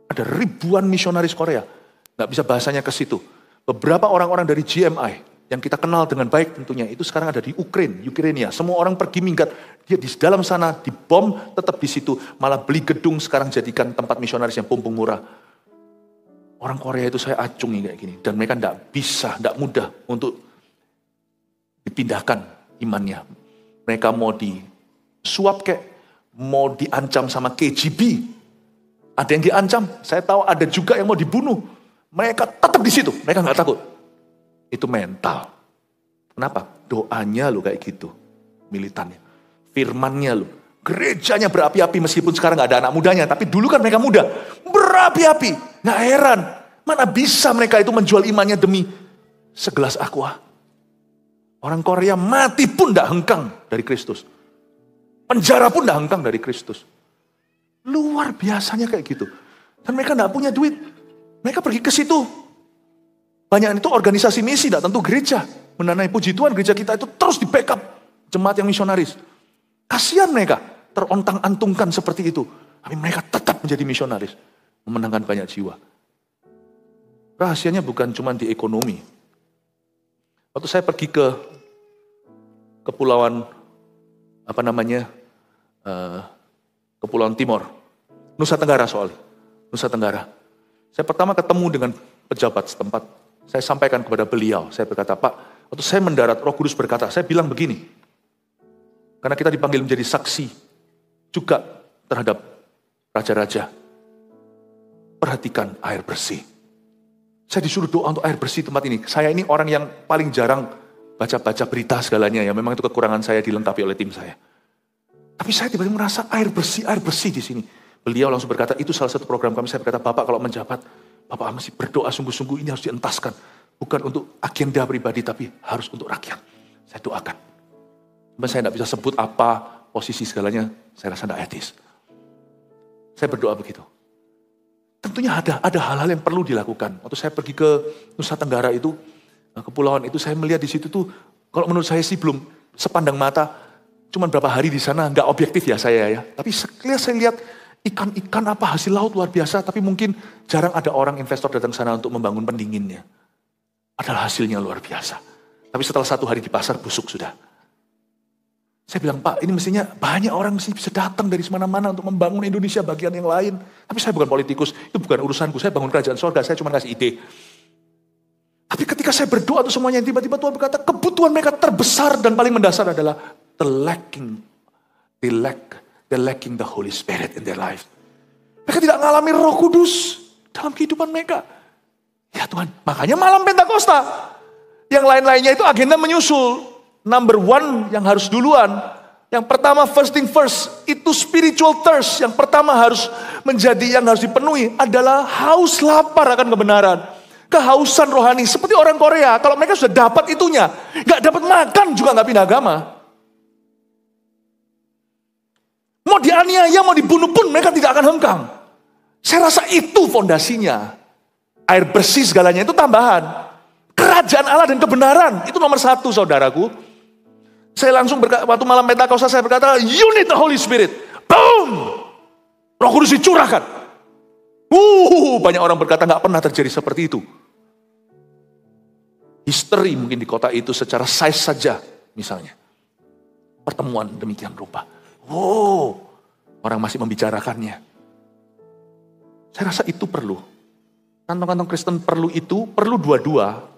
Speaker 1: Ada ribuan misionaris Korea, nggak bisa bahasanya ke situ. Beberapa orang-orang dari GMI yang kita kenal dengan baik tentunya itu sekarang ada di Ukraina. Semua orang pergi minggat, dia di dalam sana dibom, tetap di situ. Malah beli gedung sekarang jadikan tempat misionaris yang pompong murah. Orang Korea itu saya acungi kayak gini. Dan mereka tidak mudah untuk dipindahkan imannya. Mereka mau disuap kayak, mau diancam sama KGB. Ada yang diancam, saya tahu ada juga yang mau dibunuh. Mereka tetap di situ, mereka nggak takut. Itu mental. Kenapa? Doanya lo kayak gitu, militannya. Firmannya lo, gerejanya berapi-api meskipun sekarang nggak ada anak mudanya. Tapi dulu kan mereka muda, berapi-api. Nggak heran, mana bisa mereka itu menjual imannya demi segelas aqua. Orang Korea mati pun tidak hengkang dari Kristus. Penjara pun tidak hengkang dari Kristus. Luar biasanya kayak gitu. Dan mereka tidak punya duit. Mereka pergi ke situ. Banyak itu organisasi misi, tidak tentu gereja. Mendanai puji Tuhan, gereja kita itu terus di backup jemaat yang misionaris. Kasihan mereka, terontang-antungkan seperti itu. Tapi mereka tetap menjadi misionaris. Memenangkan banyak jiwa. Rahasianya bukan cuma di ekonomi. Waktu saya pergi ke kepulauan Kepulauan Timor, Nusa Tenggara soalnya, Nusa Tenggara. Saya pertama ketemu dengan pejabat setempat, saya sampaikan kepada beliau, saya berkata, Pak, waktu saya mendarat, Roh Kudus berkata, saya bilang begini, karena kita dipanggil menjadi saksi juga terhadap raja-raja, perhatikan air bersih. Saya disuruh doa untuk air bersih tempat ini. Saya ini orang yang paling jarang baca-baca berita segalanya ya. Memang itu kekurangan saya dilengkapi oleh tim saya. Tapi saya tiba-tiba merasa air bersih di sini. Beliau langsung berkata, itu salah satu program kami. Saya berkata, Bapak kalau menjabat, Bapak mesti berdoa sungguh-sungguh, ini harus dientaskan. Bukan untuk agenda pribadi, tapi harus untuk rakyat. Saya doakan. Tapi saya tidak bisa sebut apa posisi segalanya, saya rasa tidak etis. Saya berdoa begitu. Tentunya ada hal-hal yang perlu dilakukan. Waktu saya pergi ke Nusa Tenggara itu, kepulauan itu, saya melihat di situ tuh, kalau menurut saya sih belum sepandang mata, cuman berapa hari di sana, nggak objektif ya saya ya. Tapi saya lihat ikan-ikan apa hasil laut luar biasa, tapi mungkin jarang ada orang investor datang sana untuk membangun pendinginnya. Adalah hasilnya luar biasa. Tapi setelah 1 hari di pasar busuk sudah. Saya bilang, Pak, ini mestinya banyak orang mesti bisa datang dari semana-mana untuk membangun Indonesia bagian yang lain. Tapi saya bukan politikus, itu bukan urusanku. Saya bangun kerajaan sorga, saya cuma kasih ide. Tapi ketika saya berdoa tuh semuanya, tiba-tiba Tuhan berkata, kebutuhan mereka terbesar dan paling mendasar adalah the lacking the Holy Spirit in their life. Mereka tidak mengalami Roh Kudus dalam kehidupan mereka. Ya Tuhan, makanya malam Pentakosta. Yang lain-lainnya itu agenda menyusul. Number 1 yang harus duluan. Yang pertama, first thing first, itu spiritual thirst. Yang pertama harus menjadi yang harus dipenuhi adalah haus lapar akan kebenaran. Kehausan rohani, seperti orang Korea. Kalau mereka sudah dapat itunya, gak dapat makan juga gak pindah agama. Mau dianiaya, mau dibunuh pun mereka tidak akan hengkang. Saya rasa itu fondasinya. Air bersih segalanya itu tambahan. Kerajaan Allah dan kebenaran, itu nomor 1 saudaraku. Saya langsung waktu malam Pentakosta saya berkata, you need the Holy Spirit. Boom! Roh Kudus dicurahkan. Banyak orang berkata gak pernah terjadi seperti itu. History mungkin di kota itu secara size saja misalnya. Pertemuan demikian rupa. Orang masih membicarakannya. Saya rasa itu perlu. Kantong-kantong Kristen perlu itu, perlu dua-dua.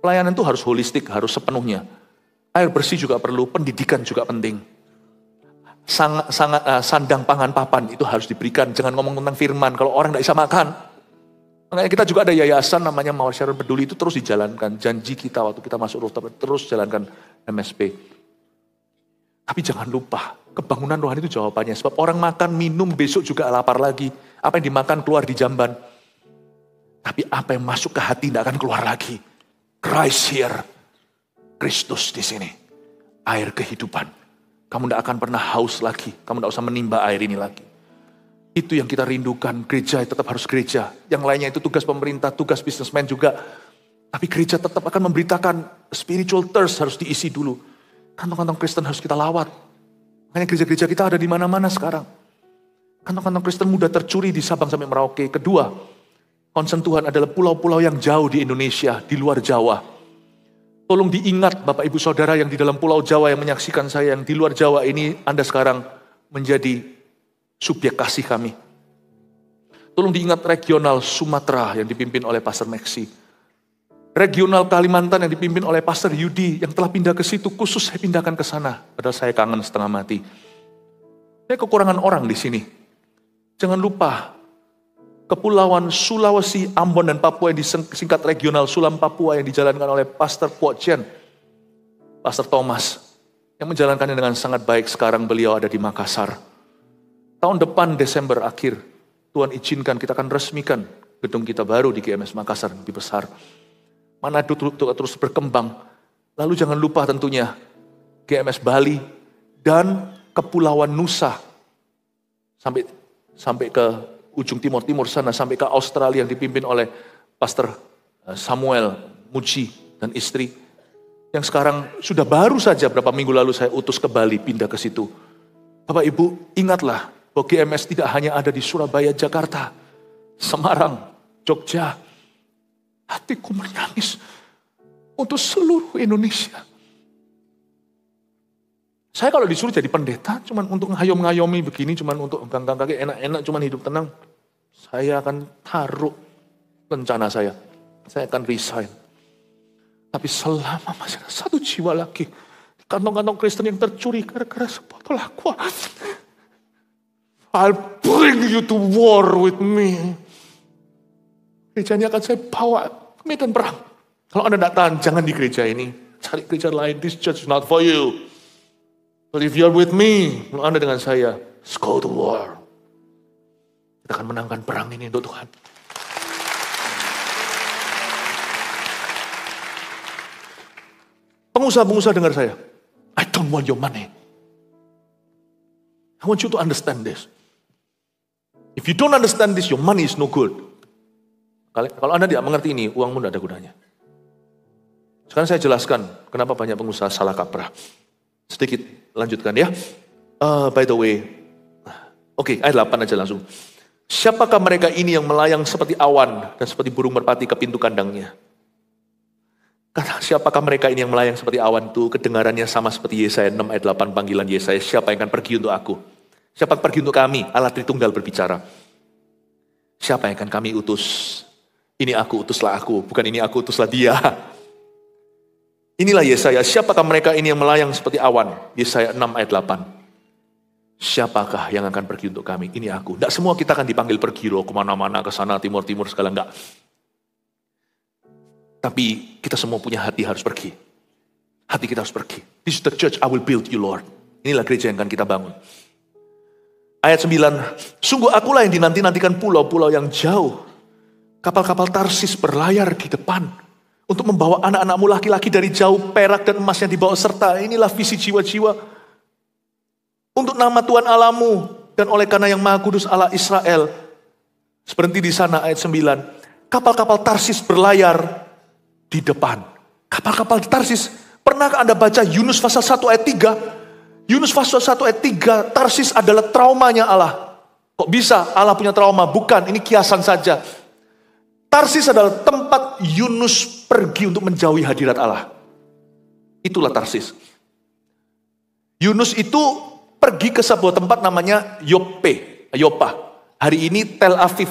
Speaker 1: Pelayanan itu harus holistik, harus sepenuhnya. Air bersih juga perlu, pendidikan juga penting. Sandang pangan papan itu harus diberikan. Jangan ngomong tentang firman kalau orang tidak bisa makan. Makanya kita juga ada yayasan namanya Mawar Sharon Peduli, itu terus dijalankan. Janji kita waktu kita masuk rooftop terus jalankan MSP. Tapi jangan lupa, kebangunan rohani itu jawabannya. Sebab orang makan, minum, besok juga lapar lagi. Apa yang dimakan keluar di jamban. Tapi apa yang masuk ke hati tidak akan keluar lagi. Christ here. Kristus di sini. Air kehidupan. Kamu tidak akan pernah haus lagi. Kamu tidak usah menimba air ini lagi. Itu yang kita rindukan. Gereja tetap harus gereja. Yang lainnya itu tugas pemerintah, tugas bisnismen juga. Tapi gereja tetap akan memberitakan spiritual thirst harus diisi dulu. Kantong-kantong Kristen harus kita lawat. Makanya gereja-gereja kita ada di mana-mana sekarang. Kantong-kantong Kristen mudah tercuri di Sabang sampai Merauke. Kedua, concern Tuhan adalah pulau-pulau yang jauh di Indonesia, di luar Jawa. Tolong diingat Bapak Ibu Saudara yang di dalam pulau Jawa yang menyaksikan saya, yang di luar Jawa ini, Anda sekarang menjadi subjek kasih kami. Tolong diingat regional Sumatera yang dipimpin oleh Pastor Maxi. Regional Kalimantan yang dipimpin oleh Pastor Yudi yang telah pindah ke situ, khusus saya pindahkan ke sana. Padahal saya kangen setengah mati. Saya kekurangan orang di sini. Jangan lupa, Kepulauan Sulawesi, Ambon, dan Papua yang disingkat regional Sulam Papua yang dijalankan oleh Pastor Kuo Chen, Pastor Thomas, yang menjalankannya dengan sangat baik. Sekarang beliau ada di Makassar. Tahun depan Desember akhir, Tuhan izinkan kita akan resmikan gedung kita baru di GMS Makassar, lebih besar. Manado terus berkembang. Lalu jangan lupa tentunya GMS Bali dan Kepulauan Nusa sampai ke ujung timur sana, sampai ke Australia yang dipimpin oleh Pastor Samuel Muji dan istri, yang sekarang sudah baru saja beberapa minggu lalu saya utus ke Bali, pindah ke situ. Bapak Ibu, ingatlah bahwa GMS tidak hanya ada di Surabaya, Jakarta, Semarang, Jogja. Hatiku menangis untuk seluruh Indonesia. Saya kalau disuruh jadi pendeta, cuman untuk ngayom-ngayomi begini, cuman untuk ganggang kaki, enak-enak, cuman hidup tenang, saya akan taruh rencana saya. Saya akan resign. Tapi selama masih ada satu jiwa lagi, kantong-kantong Kristen yang tercuri gara-gara sebotol aqua, I'll bring you to war with me. Gereja ini akan saya bawa ke medan perang. Kalau Anda tidak tahan, jangan di gereja ini. Cari gereja lain, this church is not for you. But if you're with me, kalau Anda dengan saya, let's go to war. Kita akan menangkan perang ini untuk Tuhan. Pengusaha-pengusaha dengar saya. I don't want your money. I want you to understand this. If you don't understand this, your money is no good. Kalau Anda tidak mengerti ini, uangmu tidak ada gunanya. Sekarang saya jelaskan kenapa banyak pengusaha salah kaprah. Sedikit lanjutkan ya. By the way, oke, ayat 8 aja langsung. Siapakah mereka ini yang melayang seperti awan dan seperti burung merpati ke pintu kandangnya? Kata siapakah mereka ini yang melayang seperti awan itu, kedengarannya sama seperti Yesaya 6 ayat 8 panggilan Yesaya, siapa yang akan pergi untuk aku? Siapa yang pergi untuk kami? Allah Tritunggal berbicara. Siapa yang akan kami utus? Ini aku, utuslah aku, bukan ini aku, utuslah dia. Inilah Yesaya, siapakah mereka ini yang melayang seperti awan? Yesaya 6 ayat 8. Siapakah yang akan pergi untuk kami? Ini aku. Tidak semua kita akan dipanggil pergi loh, kemana-mana, ke sana, timur-timur, segala enggak. Tapi kita semua punya hati harus pergi. Hati kita harus pergi. This is the church I will build you, Lord. Inilah gereja yang akan kita bangun. Ayat 9, sungguh akulah yang dinanti-nantikan pulau-pulau yang jauh. Kapal-kapal Tarsis berlayar di depan. Untuk membawa anak-anakmu laki-laki dari jauh, perak dan emas yang dibawa serta. Inilah visi jiwa-jiwa. Untuk nama Tuhan Allahmu dan oleh karena yang Maha Kudus Allah Israel. Seperti di sana ayat 9. Kapal-kapal Tarsis berlayar di depan. Kapal-kapal Tarsis. Pernahkah Anda baca Yunus pasal 1 ayat 3? Yunus pasal 1 ayat 3. Tarsis adalah traumanya Allah. Kok bisa Allah punya trauma? Bukan, ini kiasan saja. Tarsis adalah tempat Yunus pergi untuk menjauhi hadirat Allah. Itulah Tarsis. Yunus itu pergi ke sebuah tempat namanya Yopa. Hari ini Tel Aviv.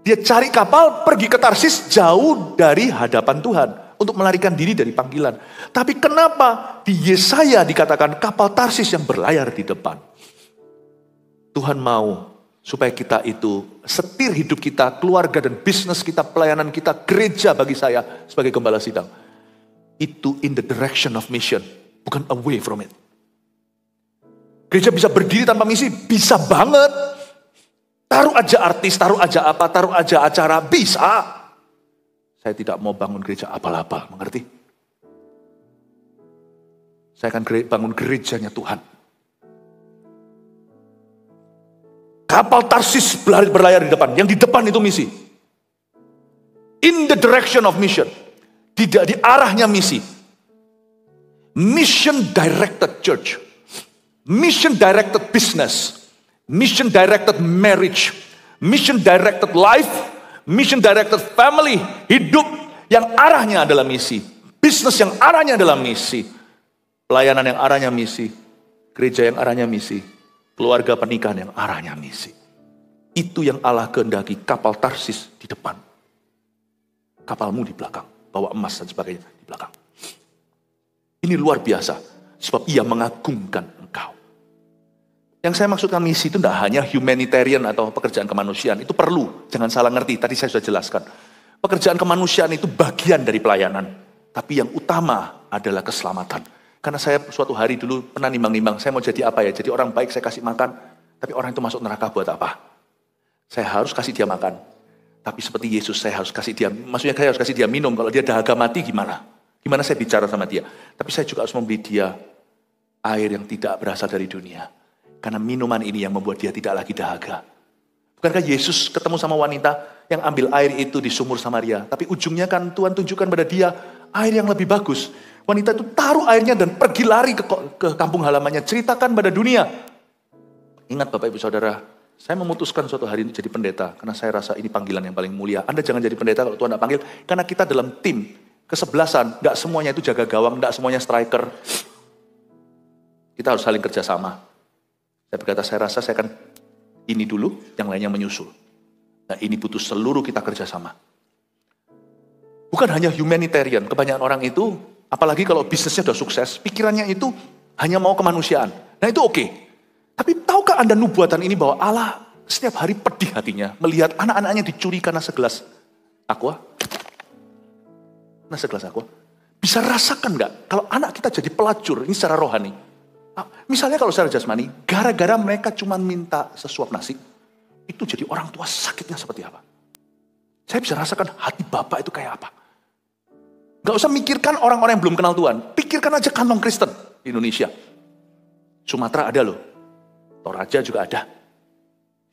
Speaker 1: Dia cari kapal pergi ke Tarsis jauh dari hadapan Tuhan. Untuk melarikan diri dari panggilan. Tapi kenapa di Yesaya dikatakan kapal Tarsis yang berlayar di depan? Tuhan mau supaya kita itu setir hidup kita, keluarga dan bisnis kita, pelayanan kita, gereja bagi saya sebagai gembala sidang. Itu in the direction of mission, bukan away from it. Gereja bisa berdiri tanpa misi, bisa banget. Taruh aja artis, taruh aja apa, taruh aja acara, bisa. Saya tidak mau bangun gereja abal-abal, mengerti? Saya akan bangun gerejanya Tuhan. Kapal Tarsis berlayar di depan. Yang di depan itu misi. In the direction of mission. Tidak di arahnya misi. Mission directed church. Mission directed business. Mission directed marriage. Mission directed life. Mission directed family. Hidup yang arahnya adalah misi. Bisnis yang arahnya adalah misi. Pelayanan yang arahnya misi. Gereja yang arahnya misi. Keluarga pernikahan yang arahnya misi. Itu yang Allah kehendaki, kapal Tarsis di depan. Kapalmu di belakang, bawa emas dan sebagainya di belakang. Ini luar biasa, sebab ia mengagungkan engkau. Yang saya maksudkan misi itu tidak hanya humanitarian atau pekerjaan kemanusiaan. Itu perlu, jangan salah ngerti. Tadi saya sudah jelaskan. Pekerjaan kemanusiaan itu bagian dari pelayanan. Tapi yang utama adalah keselamatan. Karena saya suatu hari dulu pernah nimbang-nimbang, saya mau jadi apa ya? Jadi orang baik saya kasih makan, tapi orang itu masuk neraka buat apa? Saya harus kasih dia makan. Tapi seperti Yesus saya harus kasih dia, maksudnya saya harus kasih dia minum. Kalau dia dahaga mati gimana? Gimana saya bicara sama dia? Tapi saya juga harus memberi dia air yang tidak berasal dari dunia. Karena minuman ini yang membuat dia tidak lagi dahaga. Bukankah Yesus ketemu sama wanita yang ambil air itu di sumur Samaria? Tapi ujungnya kan Tuhan tunjukkan pada dia air yang lebih bagus. Wanita itu taruh airnya dan pergi lari ke kampung halamannya. Ceritakan pada dunia. Ingat Bapak Ibu Saudara, saya memutuskan suatu hari ini jadi pendeta. Karena saya rasa ini panggilan yang paling mulia. Anda jangan jadi pendeta kalau Tuhan tidak panggil. Karena kita dalam tim, kesebelasan. Tidak semuanya itu jaga gawang, tidak semuanya striker. Kita harus saling kerjasama. Saya berkata, saya rasa saya akan ini dulu, yang lainnya menyusul. Nah ini butuh seluruh kita kerjasama. Bukan hanya humanitarian, kebanyakan orang itu, apalagi kalau bisnisnya sudah sukses, pikirannya itu hanya mau kemanusiaan. Nah itu oke. Tapi tahukah Anda nubuatan ini bahwa Allah setiap hari pedih hatinya, melihat anak-anaknya dicuri karena segelas aqua? Nah segelas aqua. Bisa rasakan nggak kalau anak kita jadi pelacur, ini secara rohani. Misalnya kalau secara jasmani, gara-gara mereka cuma minta sesuap nasi, itu jadi orang tua sakitnya seperti apa? Saya bisa rasakan hati bapak itu kayak apa. Gak usah mikirkan orang-orang yang belum kenal Tuhan. Pikirkan aja kantong Kristen di Indonesia. Sumatera ada loh. Toraja juga ada.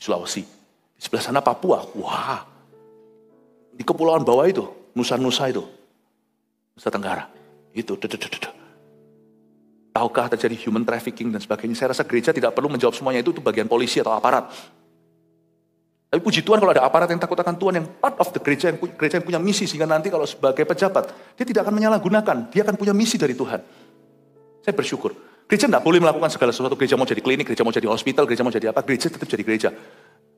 Speaker 1: Sulawesi. Di sebelah sana Papua. Wah. Di kepulauan bawah itu. Nusa-Nusa itu. Nusa Tenggara. Itu. Tahukah terjadi human trafficking dan sebagainya? Saya rasa gereja tidak perlu menjawab semuanya itu bagian polisi atau aparat. Tapi puji Tuhan kalau ada aparat yang takut akan Tuhan, yang part of the gereja yang punya misi, sehingga nanti kalau sebagai pejabat, dia tidak akan menyalahgunakan, dia akan punya misi dari Tuhan. Saya bersyukur. Gereja tidak boleh melakukan segala sesuatu, gereja mau jadi klinik, gereja mau jadi hospital, gereja mau jadi apa, gereja tetap jadi gereja.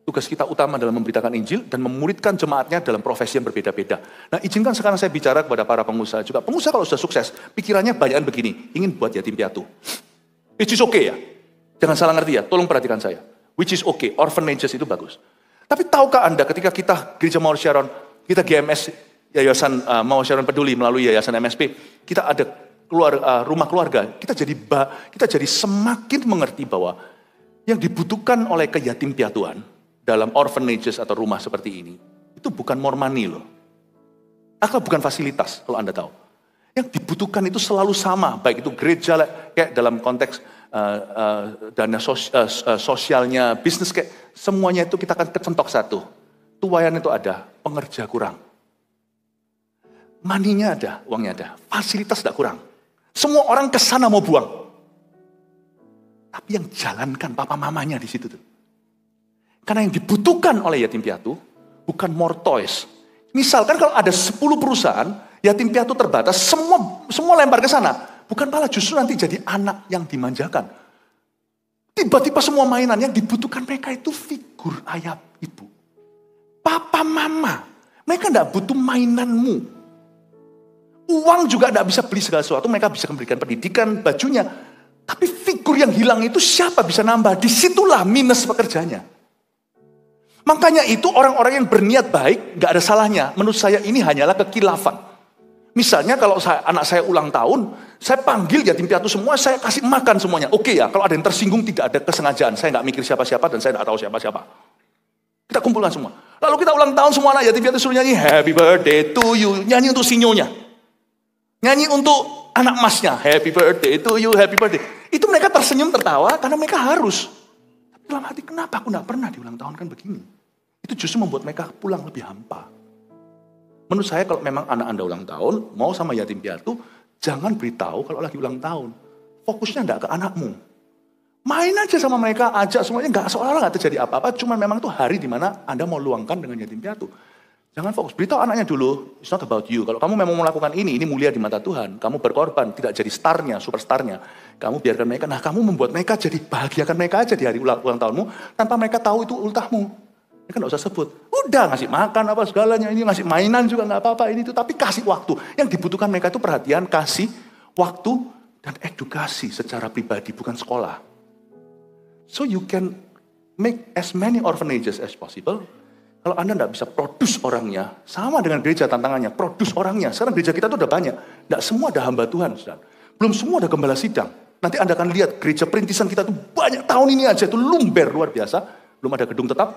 Speaker 1: Tugas kita utama dalam memberitakan Injil dan memuridkan jemaatnya dalam profesi yang berbeda-beda. Nah izinkan sekarang saya bicara kepada para pengusaha juga. Pengusaha kalau sudah sukses, pikirannya banyakan begini, ingin buat yatim piatu. Which is okay ya, jangan salah ngerti ya, tolong perhatikan saya. Which is okay, orphanages itu bagus. Tapi tahukah Anda ketika kita Gereja Mawar Sharon, kita GMS, Yayasan Mawar Sharon Peduli melalui Yayasan MSP, kita ada rumah keluarga, kita jadi semakin mengerti bahwa yang dibutuhkan oleh keyatim piatuan dalam orphanages atau rumah seperti ini, itu bukan more money loh. Atau bukan fasilitas kalau Anda tahu. Yang dibutuhkan itu selalu sama, baik itu gereja, kayak dalam konteks dana sosialnya, bisnis, kayak semuanya itu kita akan kecentok satu. Tuayan itu ada, pengerja kurang. Maninya ada, uangnya ada, fasilitas tidak kurang. Semua orang ke sana mau buang. Tapi yang jalankan papa mamanya di situ tuh. Karena yang dibutuhkan oleh yatim piatu bukan more toys. Misalkan kalau ada 10 perusahaan, yatim piatu terbatas, semua lempar ke sana. Bukan malah justru nanti jadi anak yang dimanjakan. Tiba-tiba semua mainan yang dibutuhkan mereka itu figur ayah ibu. Papa mama. Mereka tidak butuh mainanmu. Uang juga tidak bisa beli segala sesuatu. Mereka bisa memberikan pendidikan, bajunya. Tapi figur yang hilang itu siapa bisa nambah? Disitulah minus pekerjanya. Makanya itu orang-orang yang berniat baik, gak ada salahnya. Menurut saya ini hanyalah kekilafan. Misalnya kalau anak saya ulang tahun, saya panggil yatim piatu semua, saya kasih makan semuanya. Oke ya, kalau ada yang tersinggung tidak ada kesengajaan. Saya gak mikir siapa-siapa dan saya gak tahu siapa-siapa. Kita kumpulkan semua. Lalu kita ulang tahun semua anak yatim piatu suruh nyanyi Happy Birthday to you. Nyanyi untuk sinyonya. Nyanyi untuk anak masnya. Happy Birthday to you, Happy Birthday. Itu mereka tersenyum tertawa karena mereka harus. Dalam hati, kenapa aku tidak pernah diulang tahun kan begini? Itu justru membuat mereka pulang lebih hampa. Menurut saya kalau memang anak Anda ulang tahun, mau sama yatim piatu, jangan beritahu kalau lagi ulang tahun. Fokusnya tidak ke anakmu. Main aja sama mereka, ajak semuanya, nggak seolah-olah nggak terjadi apa-apa, cuma memang itu hari di mana Anda mau luangkan dengan yatim piatu. Jangan fokus, beritahu anaknya dulu, it's not about you. Kalau kamu memang melakukan ini mulia di mata Tuhan. Kamu berkorban, tidak jadi starnya, superstarnya. Kamu biarkan mereka, kamu membuat mereka jadi bahagiakan mereka aja di hari ulang tahunmu, tanpa mereka tahu itu ultahmu.
Speaker 2: Ini kan gak usah sebut. Udah ngasih makan apa segalanya, ini ngasih mainan juga gak apa-apa, ini itu. Tapi kasih waktu. Yang dibutuhkan mereka itu perhatian, kasih, waktu, dan edukasi secara pribadi, bukan sekolah. So you can make as many orphanages as possible. Kalau Anda gak bisa produce orangnya, sama dengan gereja tantangannya, produce orangnya. Sekarang gereja kita itu udah banyak. Gak semua ada hamba Tuhan, saudara. Belum semua ada gembala sidang. Nanti Anda akan lihat gereja perintisan kita tuh banyak tahun ini aja, itu lumber luar biasa. Belum ada gedung tetap,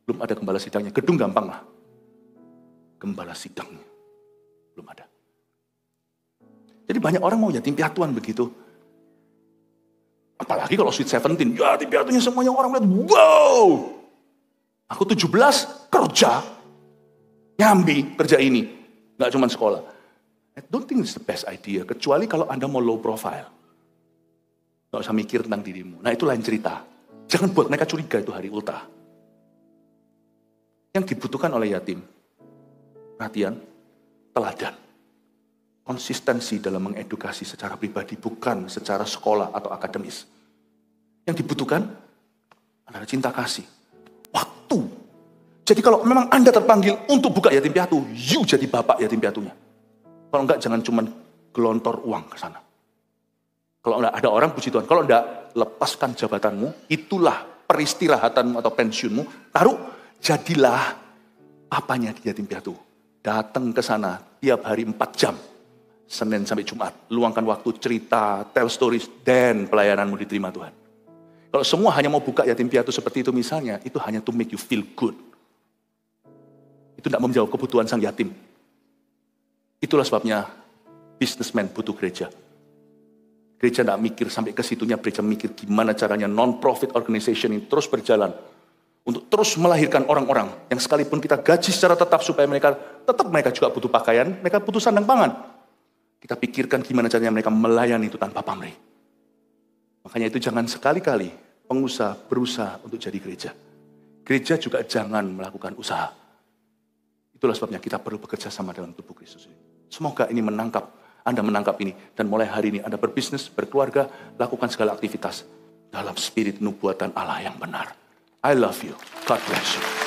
Speaker 2: belum ada gembala sidangnya. Gedung gampang lah. Gembala sidangnya belum ada. Jadi banyak orang mau yatim piatuan begitu. Apalagi kalau Sweet 17, yatim piatunya semuanya orang lihat, wow. Aku 17 kerja, nyambi kerja ini. Gak cuma sekolah. I don't think it's the best idea. Kecuali kalau Anda mau low profile. Gak usah mikir tentang dirimu. Nah itu lain cerita. Jangan buat mereka curiga itu hari ultah. Yang dibutuhkan oleh yatim, perhatian, teladan, konsistensi dalam mengedukasi secara pribadi, bukan secara sekolah atau akademis. Yang dibutuhkan adalah cinta kasih, waktu. Jadi kalau memang Anda terpanggil untuk buka yatim piatu, you jadi bapak yatim piatunya. Kalau enggak, jangan cuma gelontor uang ke sana. Kalau enggak, ada orang puji Tuhan, kalau enggak, lepaskan jabatanmu, itulah peristirahatanmu atau pensiunmu, taruh. Jadilah apanya di yatim piatu. Datang ke sana tiap hari 4 jam. Senin sampai Jumat. Luangkan waktu cerita, tell stories, dan pelayananmu diterima Tuhan. Kalau semua hanya mau buka yatim piatu seperti itu misalnya, itu hanya to make you feel good. Itu tidak menjawab kebutuhan sang yatim. Itulah sebabnya businessman butuh gereja. Gereja tidak mikir sampai ke situnya, gereja mikir gimana caranya non-profit organization ini terus berjalan. Untuk terus melahirkan orang-orang yang sekalipun kita gaji secara tetap supaya mereka juga butuh pakaian, mereka butuh sandang pangan. Kita pikirkan gimana caranya mereka melayani itu tanpa pamrih. Makanya itu jangan sekali-kali pengusaha berusaha untuk jadi gereja. Gereja juga jangan melakukan usaha. Itulah sebabnya kita perlu bekerja sama dalam tubuh Kristus ini. Semoga ini Anda menangkap ini. Dan mulai hari ini Anda berbisnis, berkeluarga, lakukan segala aktivitas dalam spirit nubuatan Allah yang benar. I love you. God bless you.